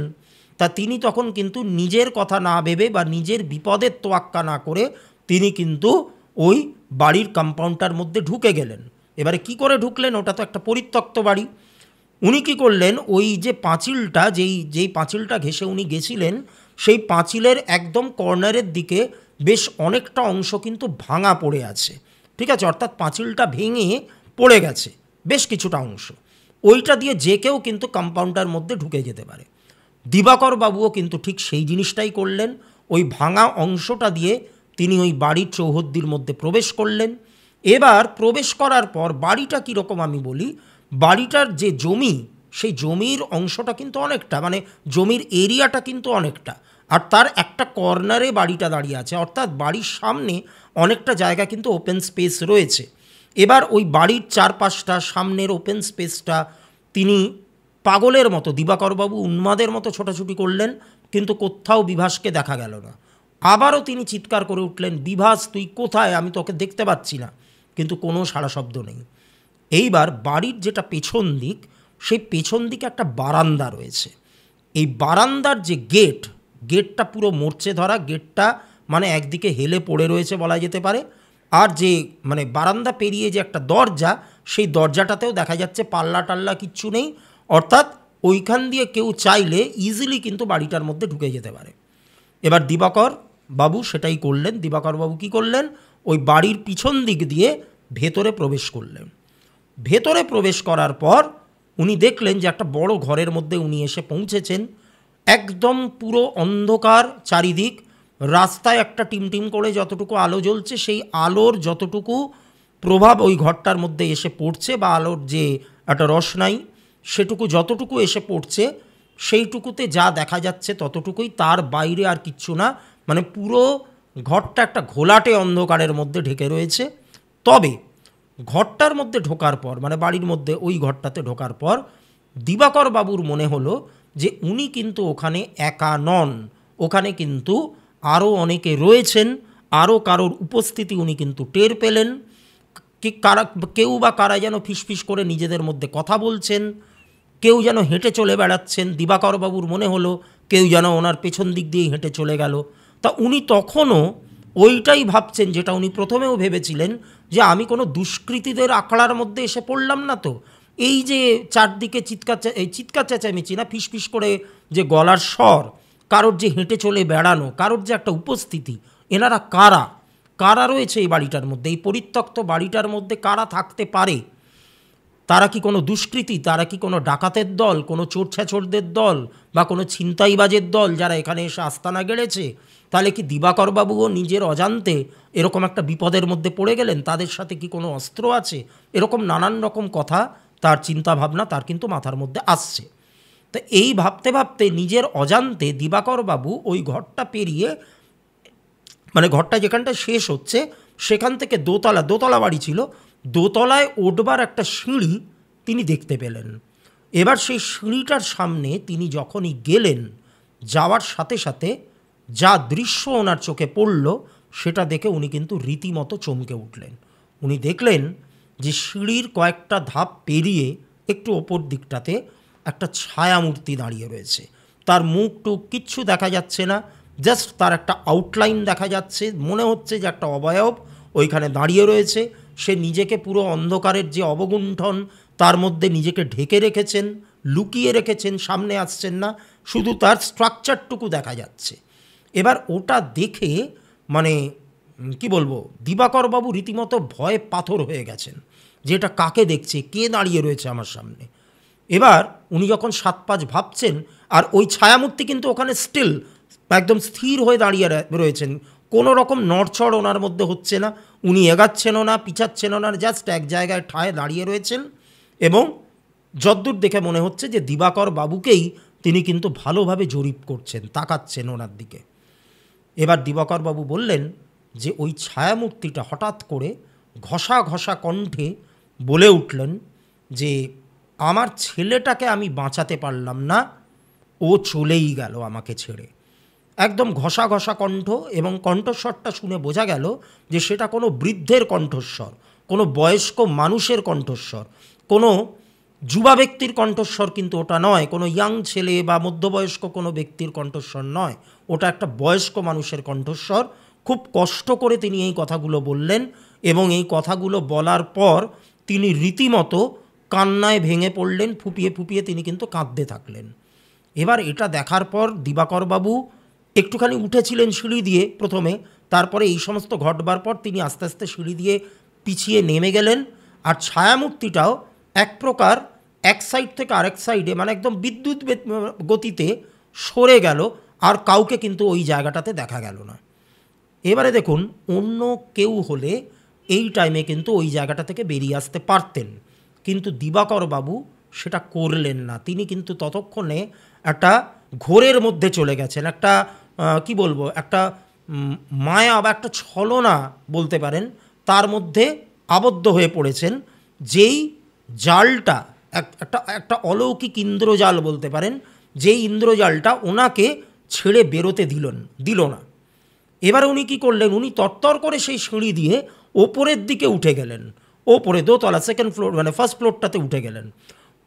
তা তিনি তখন কিন্তু নিজের কথা না ভেবে বা নিজের বিপদের তোয়াক্কা না করে তিনি কিন্তু ওই বাড়ির কম্পাউন্ডটার মধ্যে ঢুকে গেলেন। এবারে কি করে ঢুকলেন, ওটা তো একটা পরিত্যক্ত বাড়ি। উনি কী করলেন, ওই যে পাঁচিলটা, যেই পাঁচিলটা ঘেঁষে উনি গেছিলেন, সেই পাঁচিলের একদম কর্নারের দিকে বেশ অনেকটা অংশ কিন্তু ভাঙা পড়ে আছে, ঠিক আছে, অর্থাৎ পাঁচিলটা ভেঙে পড়ে গেছে বেশ কিছুটা অংশ। ওইটা দিয়ে যে কেউ কিন্তু কম্পাউন্ডার মধ্যে ঢুকে যেতে পারে। দিবাকর বাবুও কিন্তু ঠিক সেই জিনিসটাই করলেন। ওই ভাঙা অংশটা দিয়ে তিনি ওই বাড়ির চৌহদ্দির মধ্যে প্রবেশ করলেন। এবার প্রবেশ করার পর বাড়িটা কীরকম আমি বলি, বাড়িটার যে জমি, সেই জমির অংশটা কিন্তু অনেকটা, মানে জমির এরিয়াটা কিন্তু অনেকটা, আর তার একটা কর্নারে বাড়িটা দাঁড়িয়ে আছে, অর্থাৎ বাড়ির সামনে অনেকটা জায়গা কিন্তু ওপেন স্পেস রয়েছে। এবার ওই বাড়ির চারপাশটা, সামনের ওপেন স্পেসটা তিনি পাগলের মতো, দিবাকরবাবু উন্মাদের মতো ছোটাছুটি করলেন, কিন্তু কোথাও বিভাসকে দেখা গেল না। আবারও তিনি চিৎকার করে উঠলেন, বিভাস তুই কোথায়, আমি তোকে দেখতে পাচ্ছি না, কিন্তু কোনো সাড়া শব্দ নেই। এইবার বাড়ির যেটা পেছন দিক, সেই পেছন দিকে একটা বারান্দা রয়েছে। এই বারান্দার যে গেটটা পুরো মরচে ধরা, গেটটা মানে একদিকে হেলে পড়ে রয়েছে বলা যেতে পারে। আর যে মানে বারান্দা পেরিয়ে যে একটা দরজা, সেই দরজাটাতেও দেখা যাচ্ছে পাল্লা টাল্লা কিচ্ছু নেই, অর্থাৎ ওইখান দিয়ে কেউ চাইলে ইজিলি কিন্তু বাড়িটার মধ্যে ঢুকে যেতে পারে। এবার দিবাকর বাবু সেটাই করলেন। দিবাকর বাবু কী করলেন, ওই বাড়ির পিছন দিক দিয়ে ভেতরে প্রবেশ করলেন। ভেতরে প্রবেশ করার পর উনি দেখলেন যে একটা বড় ঘরের মধ্যে উনি এসে পৌঁছেছেন। একদম পুরো অন্ধকার চারিদিক, রাস্তায় একটা টিমটিম করে যতটুকু আলো জ্বলছে, সেই আলোর যতটুকু প্রভাব ওই ঘরটার মধ্যে এসে পড়ছে, বা আলোর যে একটা রসনাই সেটুকু যতটুকু এসে পড়ছে, সেইটুকুতে যা দেখা যাচ্ছে ততটুকুই, তার বাইরে আর কিচ্ছু না। মানে পুরো ঘরটা একটা ঘোলাটে অন্ধকারের মধ্যে ঢেকে রয়েছে। তবে ঘরটার মধ্যে ঢোকার পর, মানে বাড়ির মধ্যে ওই ঘরটাতে ঢোকার পর দিবাকর বাবুর মনে হলো যে উনি কিন্তু ওখানে একা নন, ওখানে কিন্তু আরও অনেকে রয়েছেন, আরও কারোর উপস্থিতি উনি কিন্তু টের পেলেন। কেউ বা কারা যেন ফিসফিস করে নিজেদের মধ্যে কথা বলছেন, কেউ যেন হেঁটে চলে বেড়াচ্ছেন। দিবাকর বাবুর মনে হলো কেউ যেন ওনার পেছন দিক দিয়ে হেঁটে চলে গেল। তা উনি তখনও ওইটাই ভাবছেন যেটা উনি প্রথমেও ভেবেছিলেন, যে আমি কোনো দুষ্কৃতীদের আখড়ার মধ্যে এসে পড়লাম না তো। এই যে চারদিকে চিৎকার চেঁচামেচি না, ফিসফিস করে যে গলার স্বর, কারোর যে হেঁটে চলে বেড়ানো, কারোর যে একটা উপস্থিতি, এনারা কারা, কারা রয়েছে এই বাড়িটার মধ্যে, এই পরিত্যক্ত বাড়িটার মধ্যে কারা থাকতে পারে? তারা কি কোনো দুষ্কৃতী, তারা কি কোনো ডাকাতের দল, কোনো চোরছাচোরদের দল, বা কোনো ছিনতাইবাজের দল যারা এখানে এসে আস্তানা গেড়েছে? তাহলে কি দিবাকরবাবুও নিজের অজান্তে এরকম একটা বিপদের মধ্যে পড়ে গেলেন? তাদের সাথে কি কোনো অস্ত্র আছে? এরকম নানান রকম কথা তার চিন্তাভাবনা তার কিন্তু মাথার মধ্যে আসছে। তো এই ভাবতে ভাবতে নিজের অজান্তে দিবাকরবাবু ওই ঘরটা পেরিয়ে, মানে ঘরটা যেখানটা শেষ হচ্ছে সেখান থেকে দোতলা বাড়ি ছিল, দোতলায় ওঠবার একটা সিঁড়ি তিনি দেখতে পেলেন। এবার সেই সিঁড়িটার সামনে তিনি যখনই গেলেন, যাওয়ার সাথে সাথে যা দৃশ্য ওনার চোখে পড়ল সেটা দেখে উনি কিন্তু রীতিমতো চমকে উঠলেন। উনি দেখলেন যে সিঁড়ির কয়েকটা ধাপ পেরিয়ে একটু ওপর দিকটাতে একটা ছায়ামূর্তি দাঁড়িয়ে রয়েছে। তার মুখ টুক কিচ্ছু দেখা যাচ্ছে না, জাস্ট তার একটা আউটলাইন দেখা যাচ্ছে, মনে হচ্ছে যে একটা অবয়ব ওইখানে দাঁড়িয়ে রয়েছে। সে নিজেকে পুরো অন্ধকারের যে অবগুণ্ঠন তার মধ্যে নিজেকে ঢেকে রেখেছেন, লুকিয়ে রেখেছেন, সামনে আসছেন না, শুধু তার স্ট্রাকচারটুকু দেখা যাচ্ছে। এবার ওটা দেখে মানে কি বলবো, দিবাকরবাবু রীতিমতো ভয়ে পাথর হয়ে গেছেন, যে এটা কাকে দেখছে, কে দাঁড়িয়ে রয়েছে আমার সামনে। এবার উনি যখন সাত পাঁচ ভাবছেন, আর ওই ছায়ামূর্তি কিন্তু ওখানে স্টিল একদম স্থির হয়ে দাঁড়িয়ে রয়েছেন, কোনো রকম নড়চড় ওনার মধ্যে হচ্ছে না, উনি এগাচ্ছেনও না, পিছাচ্ছেনও না, জাস্ট এক জায়গায় ঠায় দাঁড়িয়ে রয়েছেন। এবং যদ্দূর দেখে মনে হচ্ছে যে দিবাকর বাবুকেই তিনি কিন্তু ভালোভাবে জরিপ করছেন, তাকাচ্ছেন ওনার দিকে। এবার দিবাকর বাবু বললেন যে ওই ছায়ামূর্তিটা হঠাৎ করে ঘষা ঘষা কণ্ঠে বলে উঠলেন যে আমার ছেলেটাকে আমি বাঁচাতে পারলাম না, ও চলেই গেল আমাকে ছেড়ে। একদম ঘষা ঘষা কণ্ঠ, এবং কণ্ঠস্বরটা শুনে বোঝা গেল যে সেটা কোনো বৃদ্ধের কণ্ঠস্বর, কোনো বয়স্ক মানুষের কণ্ঠস্বর, কোনো যুবা ব্যক্তির কণ্ঠস্বর কিন্তু ওটা নয়, কোনো ইয়াং ছেলে বা মধ্যবয়স্ক কোনো ব্যক্তির কণ্ঠস্বর নয়, ওটা একটা বয়স্ক মানুষের কণ্ঠস্বর। খুব কষ্ট করে তিনি এই কথাগুলো বললেন, এবং এই কথাগুলো বলার পর তিনি রীতিমতো কান্নায় ভেঙে পড়লেন, ফুপিয়ে ফুপিয়ে তিনি কিন্তু কাঁদতে থাকলেন। এবার এটা দেখার পর দিবাকরবাবু একটুখানি উঠেছিলেন সিঁড়ি দিয়ে প্রথমে, তারপরে এই সমস্ত ঘটবার পর তিনি আস্তে আস্তে সিঁড়ি দিয়ে পিছিয়ে নেমে গেলেন। আর ছায়ামূর্তিটাও এক প্রকার এক সাইড থেকে আরেক সাইডে, মানে একদম বিদ্যুৎ গতিতে সরে গেল, আর কাউকে কিন্তু ওই জায়গাটাতে দেখা গেল না। এবারে দেখুন, অন্য কেউ হলে এই টাইমে কিন্তু ওই জায়গাটা থেকে বেরিয়ে আসতে পারতেন, কিন্তু দিবাকরবাবু সেটা করলেন না। তিনি কিন্তু ততক্ষণে একটা ঘোরের মধ্যে চলে গেছেন, একটা কি বলবো, একটা মায়া বা একটা ছলনা বলতে পারেন, তার মধ্যে আবদ্ধ হয়ে পড়েছেন। যেই জালটা একটা একটা অলৌকিক ইন্দ্রজাল বলতে পারেন, যেই ইন্দ্রজালটা ওনাকে ছেড়ে বেরোতে দিল না। এবারে উনি কী করলেন, উনি তরতর করে সেই সিঁড়ি দিয়ে ওপরের দিকে উঠে গেলেন, ওপরে দোতলা সেকেন্ড ফ্লোর মানে ফার্স্ট ফ্লোরটাতে উঠে গেলেন।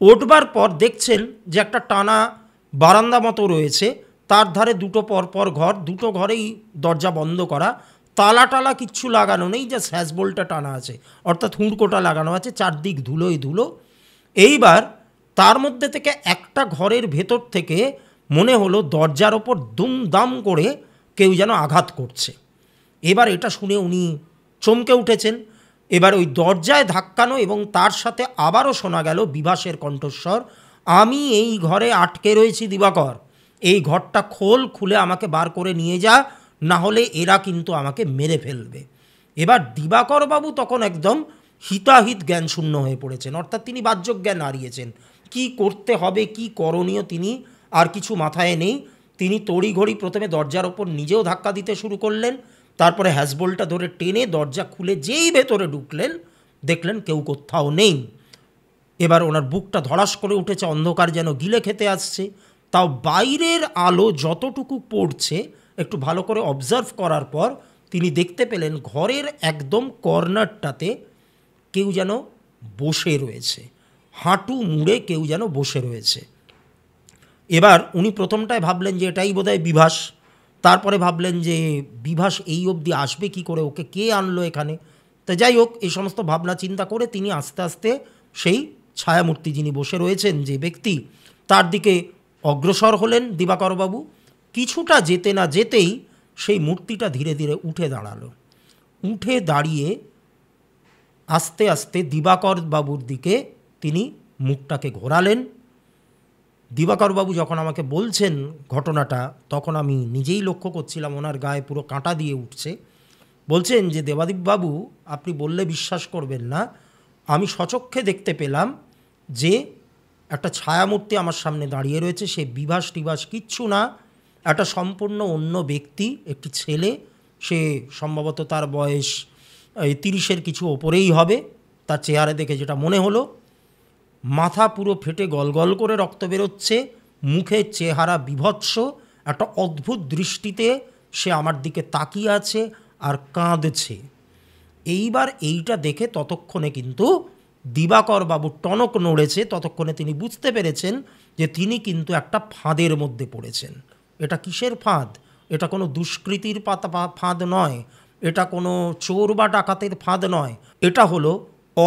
উঠবার পর দেখছেন যে একটা টানা বারান্দা মতো রয়েছে, তার ধারে দুটো পরপর ঘর, দুটো ঘরেই দরজা বন্ধ করা, তালা টালা কিচ্ছু লাগানো নেই, যা স্যাসবোল্টটা টানা আছে, অর্থাৎ হুঁড়কোটা লাগানো আছে, চারদিক ধুলোই ধুলো। এইবার তার মধ্যে থেকে একটা ঘরের ভেতর থেকে মনে হলো দরজার ওপর দুমদাম করে কেউ যেন আঘাত করছে। এবার এটা শুনে উনি চমকে উঠেছেন। এবার ওই দরজায় ধাক্কানো, এবং তার সাথে আবারও শোনা গেল বিভাসের কণ্ঠস্বর, আমি এই ঘরে আটকে রয়েছি দিবাকর, এই ঘরটা খোল, খুলে আমাকে বার করে নিয়ে যা, না হলে এরা কিন্তু আমাকে মেরে ফেলবে। এবার দিবাকরবাবু তখন একদম হিতাহিত জ্ঞান শূন্য হয়ে পড়েছেন, অর্থাৎ তিনি বাহ্যক জ্ঞান হারিয়েছেন। কি করতে হবে, কি করণীয়, তিনি আর কিছু মাথায় নেই। তিনি তড়িঘড়ি প্রথমে দরজার ওপর নিজেও ধাক্কা দিতে শুরু করলেন, তারপরে হ্যাজবোল্টটা ধরে টেনে দরজা খুলে যেই ভেতরে ঢুকলেন, দেখলেন কেউ কোথাও নেই। এবার ওনার বুকটা ধড়াস করে উঠেছে, অন্ধকার যেন গিলে খেতে আসছে। তাও বাইরের আলো যতটুকু পড়ছে একটু ভালো করে অবজার্ভ করার পর তিনি দেখতে পেলেন ঘরের একদম কর্নারটাতে কেউ যেন বসে রয়েছে, হাঁটু মুড়ে কেউ যেন বসে রয়েছে। এবার উনি প্রথমটায় ভাবলেন যে এটাই বোধহয় বিভাস, তারপরে ভাবলেন যে বিভাস এই অবধি আসবে কি করে, ওকে কে আনলো এখানে। তো যাই হোক, এই সমস্ত ভাবনা চিন্তা করে তিনি আস্তে আস্তে সেই ছায়ামূর্তি যিনি বসে রয়েছেন, যে ব্যক্তি, তার দিকে অগ্রসর হলেন দিবাকরবাবু। কিছুটা যেতে না যেতেই সেই মূর্তিটা ধীরে ধীরে উঠে দাঁড়ালো। উঠে দাঁড়িয়ে আস্তে আস্তে দিবাকরবাবুর দিকে তিনি মুখটাকে ঘোরালেন। দিবাকরবাবু যখন আমাকে বলছেন ঘটনাটা, তখন আমি নিজেই লক্ষ্য করছিলাম ওনার গায়ে পুরো কাঁটা দিয়ে উঠছে। বলছেন যে দেবাদীপবাবু, আপনি বললে বিশ্বাস করবেন না, আমি স্বচক্ষে দেখতে পেলাম যে একটা ছায়ামূর্তি আমার সামনে দাঁড়িয়ে রয়েছে। সে বিভাস টিভাস কিচ্ছু না, একটা সম্পূর্ণ অন্য ব্যক্তি, একটি ছেলে। সে সম্ভবত তার বয়স 30-এর কিছু ওপরেই হবে, তার চেহারা দেখে যেটা মনে হলো। মাথা পুরো ফেটে গলগল করে রক্ত বেরোচ্ছে, মুখের চেহারা বিভৎস, একটা অদ্ভুত দৃষ্টিতে সে আমার দিকে তাকিয়ে আছে আর কাঁদছে। এইবার এইটা দেখে ততক্ষণে কিন্তু দিবাকরবাবু টনক নড়েছে, ততক্ষণে তিনি বুঝতে পেরেছেন যে তিনি কিন্তু একটা ফাঁদের মধ্যে পড়েছেন। এটা কিসের ফাঁদ? এটা কোনো দুষ্কৃতির ফাঁদ নয়, এটা কোনো চোর বা ডাকাতের ফাঁদ নয়, এটা হলো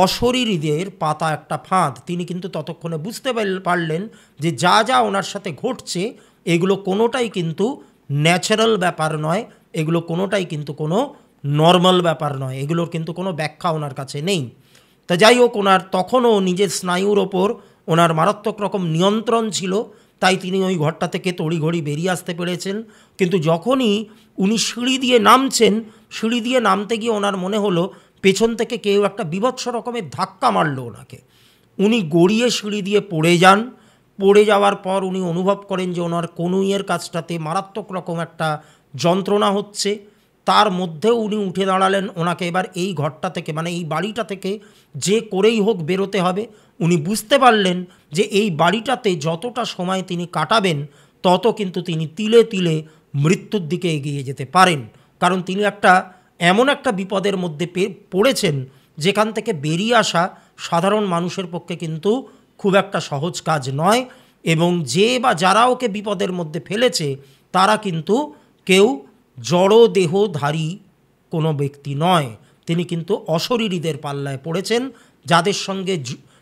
অশরীরীদের পাতা একটা ফাঁদ। তিনি কিন্তু ততক্ষণে বুঝতে পারলেন যে যা যা ওনার সাথে ঘটছে এগুলো কোনোটাই কিন্তু ন্যাচারাল ব্যাপার নয়, এগুলো কোনোটাই কিন্তু কোনো নর্মাল ব্যাপার নয়, এগুলোর কিন্তু কোনো ব্যাখ্যা ওনার কাছে নেই। তা যাই হোক, ওনার তখনও নিজের স্নায়ুর ওপর ওনার মারাত্মক রকম নিয়ন্ত্রণ ছিল, তাই তিনি ওই ঘরটা থেকে তড়িঘড়ি বেরিয়ে আসতে পেরেছেন। কিন্তু যখনই উনি সিঁড়ি দিয়ে নামছেন, সিঁড়ি দিয়ে নামতে গিয়ে ওনার মনে হলো পেছন থেকে কেউ একটা বীভৎস রকমের ধাক্কা মারল ওনাকে। উনি গড়িয়ে সিঁড়ি দিয়ে পড়ে যান। পড়ে যাওয়ার পর উনি অনুভব করেন যে ওনার কনুইয়ের কাছটাতে মারাত্মক রকম একটা যন্ত্রণা হচ্ছে। তার মধ্যেও উনি উঠে দাঁড়ালেন। ওনাকে এবার এই ঘরটা থেকে, মানে এই বাড়িটা থেকে যে করেই হোক বেরোতে হবে। উনি বুঝতে পারলেন যে এই বাড়িটাতে যতটা সময় তিনি কাটাবেন তত কিন্তু তিনি তিলে তিলে মৃত্যুর দিকে এগিয়ে যেতে পারেন। কারণ তিনি এমন একটা বিপদের মধ্যে পড়েছেন যেখান থেকে বেরিয়ে আসা সাধারণ মানুষের পক্ষে কিন্তু খুব একটা সহজ কাজ নয়, এবং যে বা যারা ওকে বিপদের মধ্যে ফেলেছে তারা কিন্তু কেউ জড় দেহধারী কোনো ব্যক্তি নয়। তিনি কিন্তু অশরীরীদের পাল্লায় পড়েছেন, যাদের সঙ্গে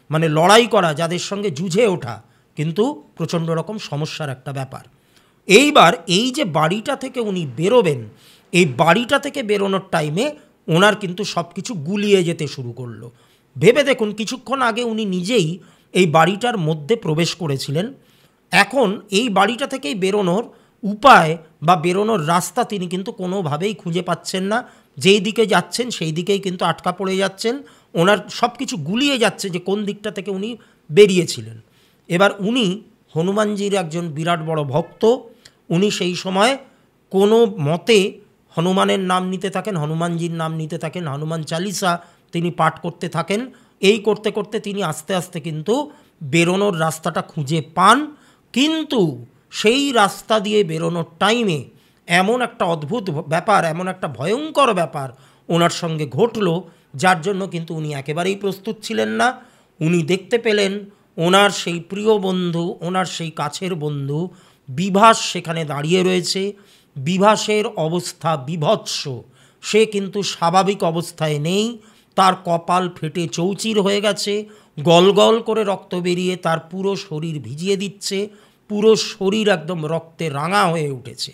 মানে লড়াই করা, যাদের সঙ্গে যুঝে ওঠা কিন্তু প্রচণ্ড রকম সমস্যার একটা ব্যাপার। এইবার এই যে বাড়িটা থেকে উনি বেরোবেন, এই বাড়িটা থেকে বেরোনোর টাইমে ওনার কিন্তু সব কিছু গুলিয়ে যেতে শুরু করলো। ভেবে দেখুন, কিছুক্ষণ আগে উনি নিজেই এই বাড়িটার মধ্যে প্রবেশ করেছিলেন, এখন এই বাড়িটা থেকেই বেরোনোর উপায় বা বেরোনোর রাস্তা তিনি কিন্তু কোনোভাবেই খুঁজে পাচ্ছেন না। যেই দিকে যাচ্ছেন সেই দিকেই কিন্তু আটকা পড়ে যাচ্ছেন, ওনার সব কিছু গুলিয়ে যাচ্ছে যে কোন দিকটা থেকে উনি বেরিয়েছিলেন। এবার উনি হনুমানজির একজন বিরাট বড় ভক্ত। উনি সেই সময় কোনো মতে হনুমানের নাম নিতে থাকেন, হনুমানজির নাম নিতে থাকেন, হনুমান চালিসা তিনি পাঠ করতে থাকেন। এই করতে করতে তিনি আস্তে আস্তে কিন্তু বেরোনোর রাস্তাটা খুঁজে পান। কিন্তু সেই রাস্তা দিয়ে বেরোনোর টাইমে এমন একটা অদ্ভুত ব্যাপার, এমন একটা ভয়ঙ্কর ব্যাপার ওনার সঙ্গে ঘটল, যার জন্য কিন্তু উনি একেবারেই প্রস্তুত ছিলেন না। উনি দেখতে পেলেন ওনার সেই প্রিয় বন্ধু, ওনার সেই কাছের বন্ধু বিভাস সেখানে দাঁড়িয়ে রয়েছে। বিভাসের অবস্থা বীভৎস, সে কিন্তু স্বাভাবিক অবস্থায় নেই। তার কপাল ফেটে চৌচির হয়ে গেছে, গল গল করে রক্ত বেরিয়ে তার পুরো শরীর ভিজিয়ে দিচ্ছে, পুরো শরীর একদম রক্তে রাঙা হয়ে উঠেছে।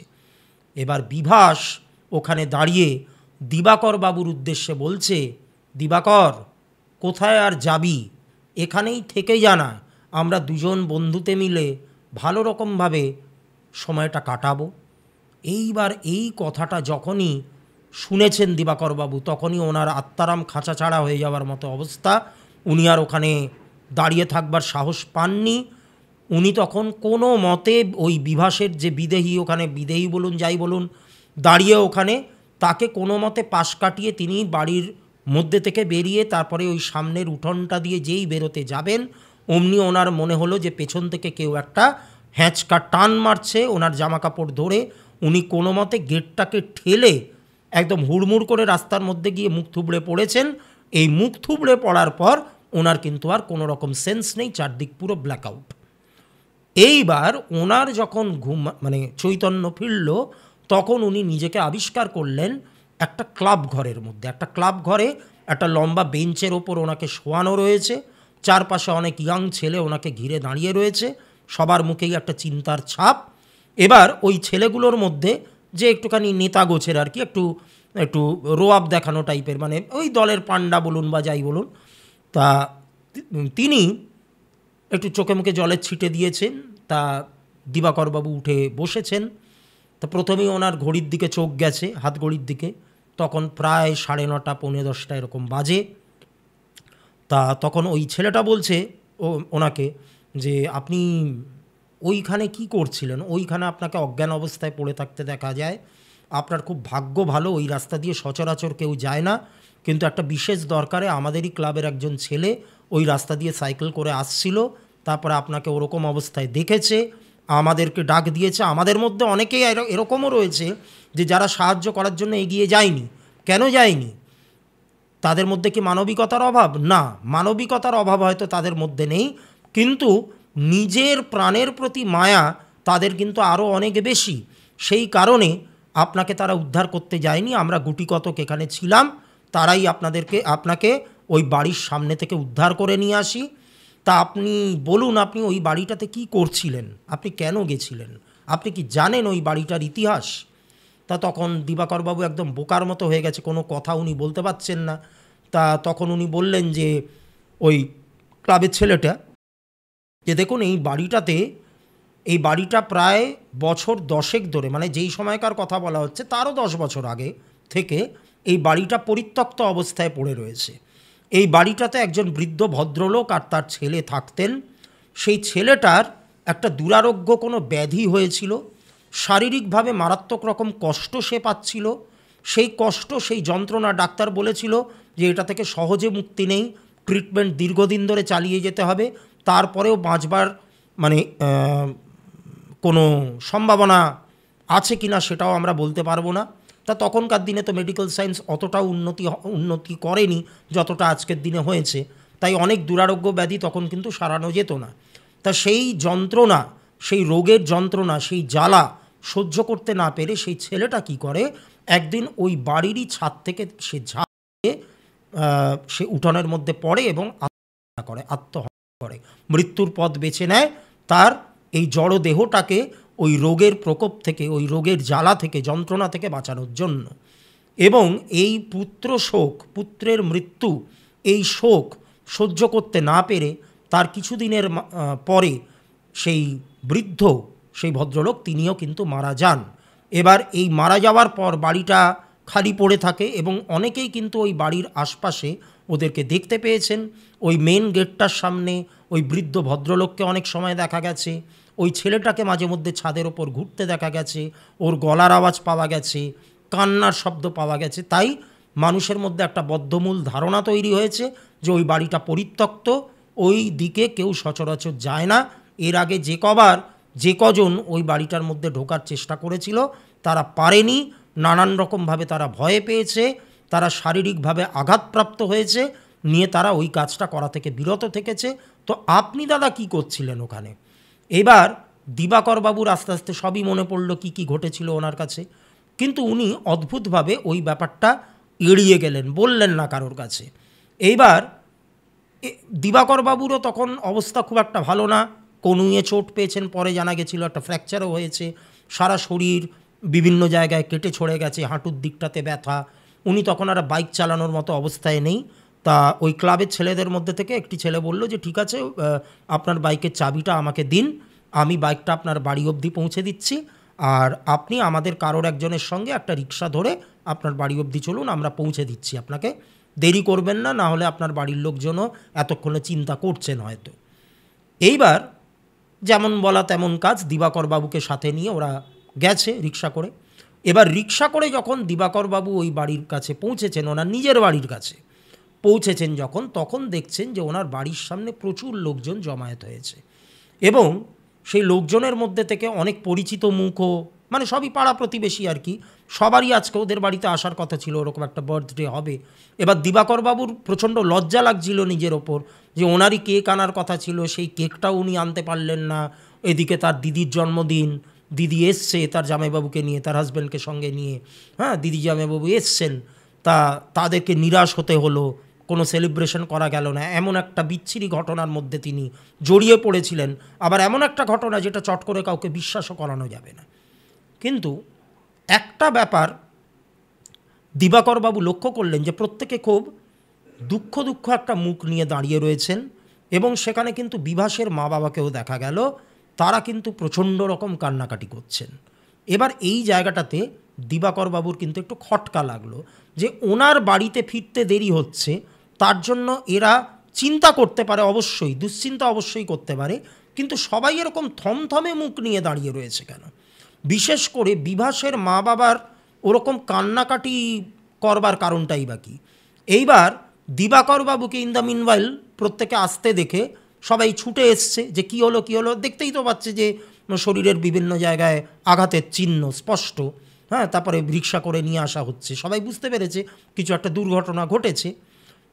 এবার বিভাস ওখানে দাঁড়িয়ে দিবাকর বাবুর উদ্দেশ্যে বলছে, দিবাকর, কোথায় আর যাবি, এখানেই থেকে জানা, আমরা দুজন বন্ধুতে মিলে ভালো রকমভাবে সময়টা কাটাবো। এইবার এই কথাটা যখনই শুনেছেন দিবাকরবাবু, তখনই ওনার আত্মারাম খাঁচা ছাড়া হয়ে যাওয়ার মতো অবস্থা। উনি আর ওখানে দাঁড়িয়ে থাকবার সাহস পাননি। উনি তখন কোনো মতে ওই বিভাসের যে বিদেহী, ওখানে বিদেহী বলুন যাই বলুন, দাঁড়িয়ে ওখানে তাকে কোনো মতে পাশ কাটিয়ে তিনি বাড়ির মধ্যে থেকে বেরিয়ে তারপরে ওই সামনের উঠোনটা দিয়ে যেই বেরোতে যাবেন, অমনি ওনার মনে হলো যে পেছন থেকে কেউ একটা হ্যাঁচকা টান মারছে ওনার জামা কাপড় ধরে। উনি কোনো মতে গেটটাকে ঠেলে একদম হুড়মুড় করে রাস্তার মধ্যে গিয়ে মুখ থুবড়ে পড়েছেন। এই মুখ থুবড়ে পড়ার পর ওনার কিন্তু আর কোনো রকম সেন্স নেই, চারদিক পুরো ব্ল্যাকআউট। এইবার ওনার যখন মানে চৈতন্য ফিরল, তখন উনি নিজেকে আবিষ্কার করলেন একটা ক্লাব ঘরের মধ্যে। একটা ক্লাব ঘরে একটা লম্বা বেঞ্চের ওপর ওনাকে শোয়ানো রয়েছে, চারপাশে অনেক ইয়াং ছেলে ওনাকে ঘিরে দাঁড়িয়ে রয়েছে, সবার মুখেই একটা চিন্তার ছাপ। এবার ওই ছেলেগুলোর মধ্যে যে একটুখানি নেতা গোছের আর কি, একটু একটু রোয়াব দেখানো টাইপের, মানে ওই দলের পান্ডা বলুন বা যাই বলুন, তা তিনি একটু চোখে মুখে জলের ছিটে দিয়েছেন। তা দিবাকরবাবু উঠে বসেছেন। তা প্রথমেই ওনার ঘড়ির দিকে চোখ গেছে, হাত ঘড়ির দিকে, তখন প্রায় 9:30 পৌনে 10টা এরকম বাজে। তা তখন ওই ছেলেটা বলছে ওনাকে যে আপনি ওইখানে কি করছিলেন, ওইখানে আপনাকে অজ্ঞান অবস্থায় পড়ে থাকতে দেখা যায়, আপনার খুব ভাগ্য ভালো, ওই রাস্তা দিয়ে সচরাচর কেউ যায় না, কিন্তু একটা বিশেষ দরকারে আমাদেরই ক্লাবের একজন ছেলে ওই রাস্তা দিয়ে সাইকেল করে আসছিল, তারপরে আপনাকে ওরকম অবস্থায় দেখেছে, আমাদেরকে ডাক দিয়েছে। আমাদের মধ্যে অনেকেই এরকমও রয়েছে যে যারা সাহায্য করার জন্য এগিয়ে যায়নি। কেন যায়নি? তাদের মধ্যে কি মানবিকতার অভাব? না, মানবিকতার অভাব হয়তো তাদের মধ্যে নেই, কিন্তু নিজের প্রাণের প্রতি মায়া তাদের কিন্তু আরও অনেক বেশি। সেই কারণে আপনাকে তারা উদ্ধার করতে যায়নি। আমরা গুটিকতক এখানে ছিলাম, তারাই আপনাকে ওই বাড়ির সামনে থেকে উদ্ধার করে নিয়ে আসি। তা আপনি বলুন, আপনি ওই বাড়িটাতে কি করছিলেন, আপনি কেন গেছিলেন, আপনি কি জানেন ওই বাড়িটার ইতিহাস? তা তখন দিবাকরবাবু একদম বোকার মতো হয়ে গেছে, কোনো কথা উনি বলতে পারছেন না। তা তখন উনি বললেন যে ওই ক্লাবের ছেলেটা, যে দেখুন এই বাড়িটা প্রায় বছর 10 ধরে, মানে যেই সময়কার কথা বলা হচ্ছে তারও 10 বছর আগে থেকে এই বাড়িটা পরিত্যক্ত অবস্থায় পড়ে রয়েছে। এই বাড়িটাতে একজন বৃদ্ধ ভদ্রলোক আর তার ছেলে থাকতেন। সেই ছেলেটার একটা দুরারোগ্য কোনো ব্যাধি হয়েছিল, শারীরিকভাবে মারাত্মক রকম কষ্ট সে পাচ্ছিল। সেই কষ্ট, সেই যন্ত্রণা, ডাক্তার বলেছিল যে এটা থেকে সহজে মুক্তি নেই, ট্রিটমেন্ট দীর্ঘদিন ধরে চালিয়ে যেতে হবে, তারপরেও বাঁচবার মানে কোনো সম্ভাবনা আছে কিনা সেটাও আমরা বলতে পারবো না। তা তখনকার দিনে তো মেডিকেল সায়েন্স অতটাও উন্নতি করেনি যতটা আজকের দিনে হয়েছে, তাই অনেক দুরারোগ্য ব্যাধি তখন কিন্তু সারানো যেত না। তা সেই যন্ত্রণা, সেই রোগের যন্ত্রণা, সেই জ্বালা সহ্য করতে না পেরে সেই ছেলেটা কি করে, একদিন ওই বাড়িরই ছাদ থেকে সে ঝাঁপ সে উঠোনের মধ্যে পড়ে এবং আত্মহত্যা করে, মৃত্যুর পথ বেছে নেয় তার এই জড় দেহটাকে ওই রোগের প্রকোপ থেকে, ওই রোগের জ্বালা থেকে, যন্ত্রণা থেকে বাঁচানোর জন্য। এবং এই পুত্র শোক, পুত্রের মৃত্যু, এই শোক সহ্য করতে না পেরে তার কিছুদিনের পরে সেই বৃদ্ধ, সেই ভদ্রলোক তিনিও কিন্তু মারা যান। এবার এই মারা যাওয়ার পর বাড়িটা খালি পড়ে থাকে এবং অনেকেই কিন্তু ওই বাড়ির আশপাশে ওদেরকে দেখতে পেয়েছেন। ওই মেন গেটটার সামনে ওই বৃদ্ধ ভদ্রলোককে অনেক সময় দেখা গেছে, ওই ছেলেটাকে মাঝে মধ্যে ছাদের ওপর ঘুরতে দেখা গেছে, ওর গলার আওয়াজ পাওয়া গেছে, কান্নার শব্দ পাওয়া গেছে। তাই মানুষের মধ্যে একটা বদ্ধমূল ধারণা তৈরি হয়েছে যে ওই বাড়িটা পরিত্যক্ত, ওই দিকে কেউ সচরাচর যায় না। এর আগে যে কজন ওই বাড়িটার মধ্যে ঢোকার চেষ্টা করেছিল তারা পারেনি, নানান রকমভাবে তারা ভয়ে পেয়েছে, তারা শারীরিকভাবে আঘাতপ্রাপ্ত হয়েছে, নিয়ে তারা ওই কাজটা করা থেকে বিরত থেকেছে। তো আপনি দাদা কি করছিলেন ওখানে? এবার দিবাকরবাবুর আস্তে আস্তে সবই মনে পড়ল কী কী ঘটেছিল ওনার কাছে, কিন্তু উনি অদ্ভুতভাবে ওই ব্যাপারটা এড়িয়ে গেলেন, বললেন না কারোর কাছে। এইবার দিবাকরবাবুরও তখন অবস্থা খুব একটা ভালো না, কনুইয়ে চোট পেয়েছেন, পরে জানা গেছিল একটা ফ্র্যাকচারও হয়েছে, সারা শরীর বিভিন্ন জায়গায় কেটে ছড়ে গেছে, হাঁটুর দিকটাতে ব্যথা। উনি তখন আর বাইক চালানোর মতো অবস্থায় নেই। তা ওই ক্লাবের ছেলেদের মধ্যে থেকে একটি ছেলে বলল যে ঠিক আছে, আপনার বাইকের চাবিটা আমাকে দিন, আমি বাইকটা আপনার বাড়ি অবধি পৌঁছে দিচ্ছি, আর আপনি আমাদের কারোর একজনের সঙ্গে একটা রিক্সা ধরে আপনার বাড়ি অবধি চলুন, আমরা পৌঁছে দিচ্ছি আপনাকে, দেরি করবেন না, না হলে আপনার বাড়ির লোকজনও এতক্ষণে চিন্তা করছেন হয়তো। এইবার যেমন বলা তেমন কাজ, দিবাকরবাবুকে সাথে নিয়ে ওরা গেছে রিক্সা করে। এবার রিক্সা করে যখন দিবাকরবাবু ওই বাড়ির কাছে পৌঁছেছেন, ওনার নিজের বাড়ির কাছে পৌঁছেছেন যখন, তখন দেখছেন যে ওনার বাড়ির সামনে প্রচুর লোকজন জমায়েত হয়েছে এবং সেই লোকজনের মধ্যে থেকে অনেক পরিচিত মুখও, মানে সবই পাড়া প্রতিবেশী আর কি, সবারই আজকে ওদের বাড়িতে আসার কথা ছিল, ওরকম একটা বার্থডে হবে। এবার দিবাকরবাবুর প্রচণ্ড লজ্জা লাগছিল নিজের ওপর যে ওনারই কেক আনার কথা ছিল, সেই কেকটাও উনি আনতে পারলেন না। এদিকে তার দিদির জন্মদিন, দিদি এসছে তার জামাইবাবুকে নিয়ে, তার হাজব্যান্ডকে সঙ্গে নিয়ে, হ্যাঁ দিদি জামাইবাবু এসছেন, তাদেরকে নিরাশ হতে হলো, কোনো সেলিব্রেশন করা গেল না। এমন একটা বিচ্ছিরি ঘটনার মধ্যে তিনি জড়িয়ে পড়েছিলেন, আবার এমন একটা ঘটনা যেটা চট করে কাউকে বিশ্বাসও করানো যাবে না। কিন্তু একটা ব্যাপার দিবাকরবাবু লক্ষ্য করলেন যে প্রত্যেকে খুব দুঃখ একটা মুখ নিয়ে দাঁড়িয়ে রয়েছেন এবং সেখানে কিন্তু বিভাসের মা বাবাকেও দেখা গেল, তারা কিন্তু প্রচণ্ড রকম কান্নাকাটি করছেন। এবার এই জায়গাটাতে দিবাকরবাবুর কিন্তু একটু খটকা লাগলো যে ওনার বাড়িতে ফিরতে দেরি হচ্ছে, তার জন্য এরা চিন্তা করতে পারে, অবশ্যই দুশ্চিন্তা অবশ্যই করতে পারে, কিন্তু সবাই এরকম থমথমে মুখ নিয়ে দাঁড়িয়ে রয়েছে কেন? বিশেষ করে বিভাসের মা বাবার ওরকম কান্নাকাটি করবার কারণটাই বা কী? এইবার দিবাকরবাবুকে ইন দ্য মিনওয়াইল প্রত্যেকে আসতে দেখে সবাই ছুটে এসছে যে কী হলো কী হলো, দেখতেই তো পাচ্ছে যে শরীরের বিভিন্ন জায়গায় আঘাতের চিহ্ন স্পষ্ট, হ্যাঁ, তারপরে রিক্সা করে নিয়ে আসা হচ্ছে, সবাই বুঝতে পেরেছে কিছু একটা দুর্ঘটনা ঘটেছে।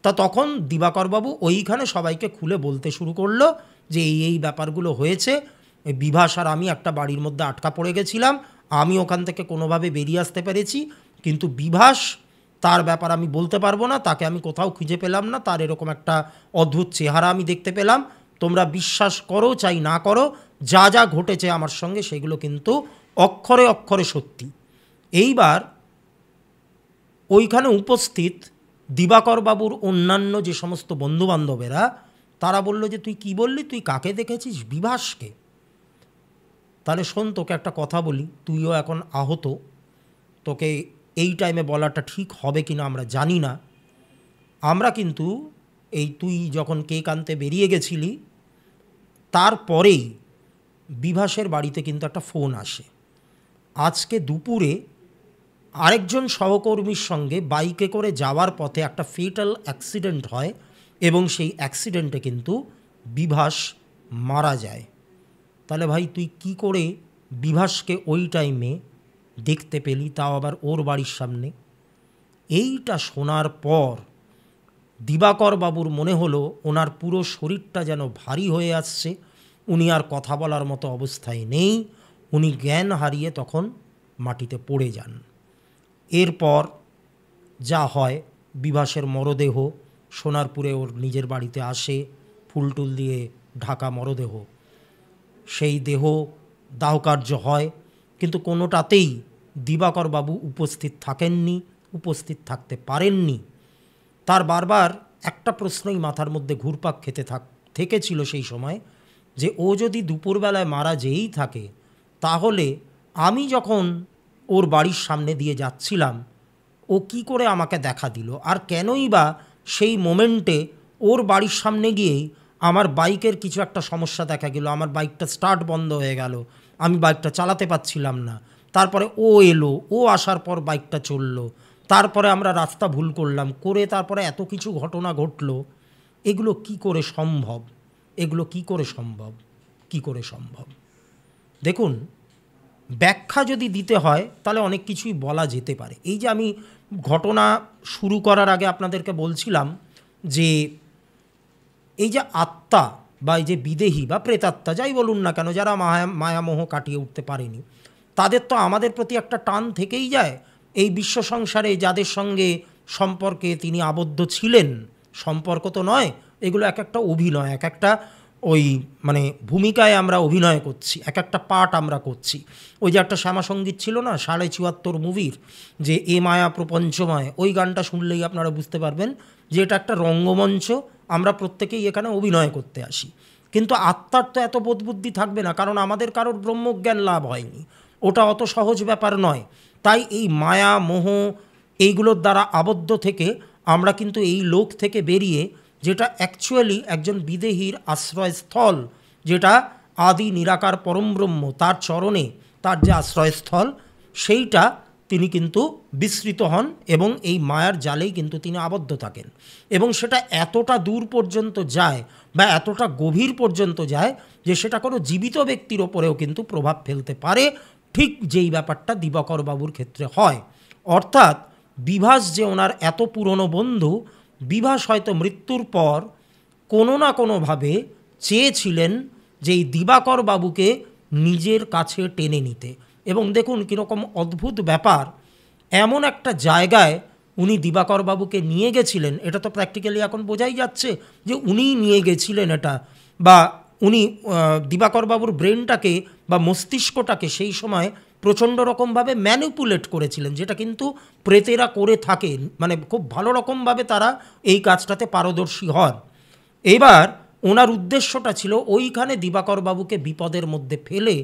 তা তখন দিবাকরবাবু ওইখানে সবাইকে খুলে বলতে শুরু করলো যে এই ব্যাপারগুলো হয়েছে, বিভাস আর আমি একটা বাড়ির মধ্যে আটকা পড়ে গেছিলাম, আমি ওখান থেকে কোনোভাবে বেরিয়ে আসতে পেরেছি, কিন্তু বিভাস, তার ব্যাপার আমি বলতে পারবো না, তাকে আমি কোথাও খুঁজে পেলাম না, তার এরকম একটা অদ্ভুত চেহারা আমি দেখতে পেলাম, তোমরা বিশ্বাস করো চাই না করো, যা যা ঘটেছে আমার সঙ্গে সেগুলো কিন্তু অক্ষরে অক্ষরে সত্যি। এইবার ওইখানে উপস্থিত দিবাকরবাবুর অন্যান্য যে সমস্ত বন্ধুবান্ধবেরা, তারা বলল যে তুই কি বললি, তুই কাকে দেখেছিস? বিভাসকে? তাহলে শোন, তোকে একটা কথা বলি, তুইও এখন আহত, তোকে এই টাইমে বলাটা ঠিক হবে কি না আমরা জানি না। আমরা কিন্তু তুই যখন কেক আনতে বেরিয়ে গেছিলি তারপরেই বিভাসের বাড়িতে কিন্তু একটা ফোন আসে, আজকে দুপুরে আরেকজন সহকর্মীর সঙ্গে বাইকে করে যাওয়ার পথে একটা ফেটাল অ্যাক্সিডেন্ট হয় এবং সেই অ্যাক্সিডেন্টে কিন্তু বিভাস মারা যায়। তাহলে ভাই তুই কি করে বিভাসকে ওই টাইমে দেখতে পেলি, তাও আবার ওর বাড়ির সামনে। এইটা শোনার পর দিবাকর বাবুর মনে হলো ওনার পুরো শরীরটা যেন ভারী হয়ে আসছে, উনি আর কথা বলার মতো অবস্থায় নেই, উনি জ্ঞান হারিয়ে তখন মাটিতে পড়ে যান। এরপর যা হয়, বিভাসের মরদেহ সোনারপুরে ওর নিজের বাড়িতে আসে, ফুলটুল দিয়ে ঢাকা মরদেহ। সেই দেহ দাহকার্য হয়, কিন্তু কোনোটাতেই দিবাকর বাবু উপস্থিত থাকেননি, উপস্থিত থাকতে পারেননি। তার বারবার একটা প্রশ্নই মাথার মধ্যে ঘুরপাক খেতে থেকেছিল সেই সময়, যে ও যদি দুপুরবেলায় মারা যেয়েই থাকে, তাহলে আমি যখন ওর বাড়ির সামনে দিয়ে যাচ্ছিলাম ও কি করে আমাকে দেখা দিল, আর কেনই বা সেই মোমেন্টে ওর বাড়ির সামনে গিয়েই আমার বাইকের কিছু একটা সমস্যা দেখা গেল, আমার বাইকটা স্টার্ট বন্ধ হয়ে গেল, আমি বাইকটা চালাতে পারছিলাম না। তারপরে ও এলো, ও আসার পর বাইকটা চললো, তারপরে আমরা রাস্তা ভুল করলাম, করে তারপরে এত কিছু ঘটনা ঘটলো। এগুলো কি করে সম্ভব? এগুলো কি করে সম্ভব? কি করে সম্ভব? দেখুন, ব্যাখ্যা যদি দিতে হয় তাহলে অনেক কিছুই বলা যেতে পারে। এই যে আমি ঘটনা শুরু করার আগে আপনাদেরকে বলছিলাম যে এই যে আত্মা বা এই যে বিদেহী বা প্রেতাত্মা যাই বলুন না কেন, যারা মায়ামোহ কাটিয়ে উঠতে পারেনি, তাদের তো আমাদের প্রতি একটা টান থেকেই যায়। এই বিশ্ব সংসারে যাদের সঙ্গে সম্পর্কে তিনি আবদ্ধ ছিলেন, সম্পর্ক তো নয়, এগুলো এক একটা অভিনয়, এক একটা ওই মানে ভূমিকায় আমরা অভিনয় করছি, এক একটা পার্ট আমরা করছি। ওই যে একটা শ্যামাসঙ্গীত ছিল না 74.5 মুভির, যে এ মায়া প্রপঞ্চময়, ওই গানটা শুনলেই আপনারা বুঝতে পারবেন যে এটা একটা রঙ্গমঞ্চ, আমরা প্রত্যেকেই এখানে অভিনয় করতে আসি। কিন্তু আত্মার তো এত বোধবুদ্ধি থাকবে না, কারণ আমাদের কারোর ব্রহ্মজ্ঞান লাভ হয়নি, ওটা অত সহজ ব্যাপার নয়। তাই এই মায়া মোহ এইগুলোর দ্বারা আবদ্ধ থেকে আমরা কিন্তু এই লোক থেকে বেরিয়ে, যেটা অ্যাকচুয়ালি একজন বিদেহীর আশ্রয়স্থল, যেটা আদি নিরাকার পরমব্রহ্ম, তার চরণে তার যে আশ্রয়স্থল, সেইটা তিনি কিন্তু বিস্মৃত হন এবং এই মায়ার জালেই কিন্তু তিনি আবদ্ধ থাকেন। এবং সেটা এতটা দূর পর্যন্ত যায় বা এতটা গভীর পর্যন্ত যায় যে সেটা কোনো জীবিত ব্যক্তির ওপরেও কিন্তু প্রভাব ফেলতে পারে, ঠিক যেই ব্যাপারটা দিবাকর বাবুর ক্ষেত্রে হয়। অর্থাৎ বিভাস যে ওনার এত পুরনো বন্ধু, বিভাস হয়তো মৃত্যুর পর কোনো না কোনোভাবে চেয়েছিলেন যে এই দিবাকর বাবুকে নিজের কাছে টেনে নিতে। এবং দেখুন কীরকম অদ্ভুত ব্যাপার, এমন একটা জায়গায় উনি দিবাকর বাবুকে নিয়ে গেছিলেন, এটা তো প্র্যাকটিক্যালি এখন বোঝাই যাচ্ছে যে উনিই নিয়ে গেছিলেন এটা, বা উনি দিবাকর বাবুর ব্রেনটাকে বা মস্তিষ্কটাকে সেই সময় প্রচণ্ড রকমভাবে ম্যানিপুলেট করেছিলেন, যেটা কিন্তু প্রেতেরা করে থাকেন, মানে খুব ভালো রকমভাবে তারা এই কাজটাতে পারদর্শী হন। এবার ওনার উদ্দেশ্যটা ছিল ওইখানে দিবাকর বাবুকে বিপদের মধ্যে ফেলে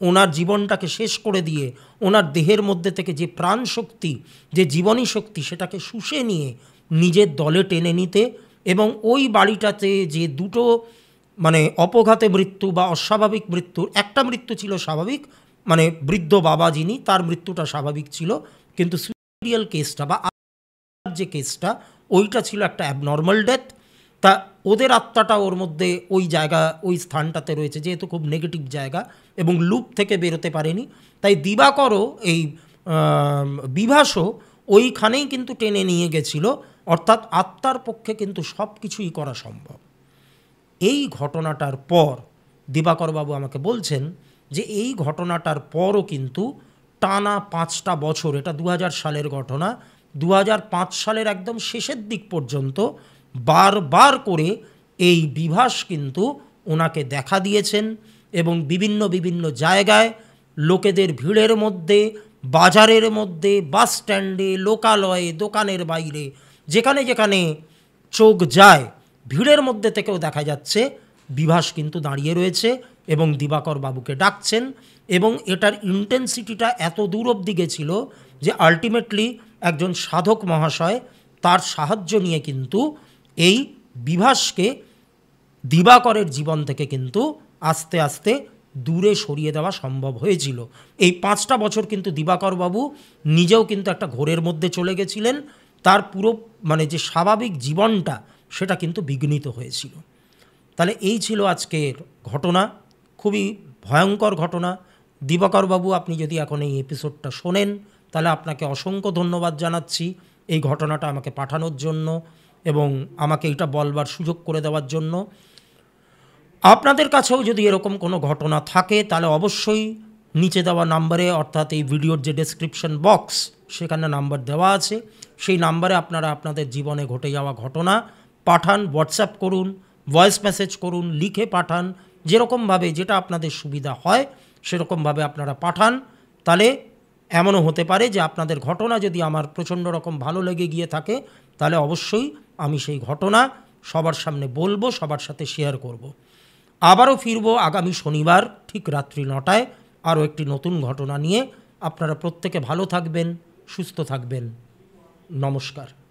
ওনার জীবনটাকে শেষ করে দিয়ে ওনার দেহের মধ্যে থেকে যে প্রাণ শক্তি, যে জীবনী শক্তি, সেটাকে শুষে নিয়ে নিজের দলে টেনে নিতে। এবং ওই বাড়িটাতে যে দুটো মানে অপঘাতে মৃত্যু বা অস্বাভাবিক মৃত্যুর, একটা মৃত্যু ছিল স্বাভাবিক, মানে বৃদ্ধ বাবা যিনি, তার মৃত্যুটা স্বাভাবিক ছিল, কিন্তু সুইসাইডিয়াল কেসটা বা যে কেসটা, ওইটা ছিল একটা অ্যাবনর্মাল ডেথ। তা ওদের আত্মাটা ওর মধ্যে ওই জায়গা, ওই স্থানটাতে রয়েছে, যেহেতু খুব নেগেটিভ জায়গা এবং লুপ থেকে বেরোতে পারেনি, তাই দিবাকরও এই বিভাসও ওইখানেই কিন্তু টেনে নিয়ে গেছিল। অর্থাৎ আত্মার পক্ষে কিন্তু সব কিছুই করা সম্ভব। এই ঘটনাটার পর দিবাকরবাবু আমাকে বলছেন যে এই ঘটনাটার পরও কিন্তু টানা 5টা বছর, এটা 2000 সালের ঘটনা, 2005 সালের একদম শেষের দিক পর্যন্ত বারবার করে এই বিভাস কিন্তু ওনাকে দেখা দিয়েছেন এবং বিভিন্ন বিভিন্ন জায়গায়, লোকেদের ভিড়ের মধ্যে, বাজারের মধ্যে, বাস স্ট্যান্ডে, লোকালয়ে, দোকানের বাইরে, যেখানে যেখানে চোখ যায়, ভিড়ের মধ্যে থেকেও দেখা যাচ্ছে বিভাস কিন্তু দাঁড়িয়ে রয়েছে এবং দিবাকর বাবুকে ডাকছেন। এবং এটার ইন্টেন্সিটিটা এত দূর অবধি গেছিল যে আলটিমেটলি একজন সাধক মহাশয় তার সাহায্য নিয়ে কিন্তু এই বিভাসকে দিবাকরের জীবন থেকে কিন্তু আস্তে আস্তে দূরে সরিয়ে দেওয়া সম্ভব হয়েছিল। এই 5টা বছর কিন্তু দিবাকরবাবু নিজেও কিন্তু একটা ঘোরের মধ্যে চলে গেছিলেন, তার পুরো মানে যে স্বাভাবিক জীবনটা সেটা কিন্তু বিঘ্নিত হয়েছিল। তাহলে এই ছিল আজকের ঘটনা, খুবই ভয়ঙ্কর ঘটনা, দিবাকরবাবু, আপনি যদি এখন এই এপিসোডটা শোনেন তাহলে আপনাকে অসংখ্য ধন্যবাদ জানাচ্ছি এই ঘটনাটা আমাকে পাঠানোর জন্য এবং আমাকে এটা বলবার সুযোগ করে দেওয়ার জন্য। আপনাদের কাছেও যদি এরকম কোনো ঘটনা থাকে তাহলে অবশ্যই নিচে দেওয়া নাম্বারে, অর্থাৎ এই ভিডিওর যে ডেসক্রিপশন বক্স সেখানে নাম্বার দেওয়া আছে, সেই নাম্বারে আপনারা আপনাদের জীবনে ঘটে যাওয়া ঘটনা পাঠান, হোয়াটসঅ্যাপ করুন, ভয়েস মেসেজ করুন, লিখে পাঠান, যেরকমভাবে যেটা আপনাদের সুবিধা হয় সেরকমভাবে আপনারা পাঠান। তাহলে এমনও হতে পারে যে আপনাদের ঘটনা যদি আমার প্রচণ্ড রকম ভালো লেগে গিয়ে থাকে তাহলে অবশ্যই আমি সেই ঘটনা সবার সামনে বলবো, সবার সাথে শেয়ার করব। আবারও ফিরব আগামী শনিবার ঠিক রাত্রি 9টায় আরও একটি নতুন ঘটনা নিয়ে। আপনারা প্রত্যেকে ভালো থাকবেন, সুস্থ থাকবেন। নমস্কার।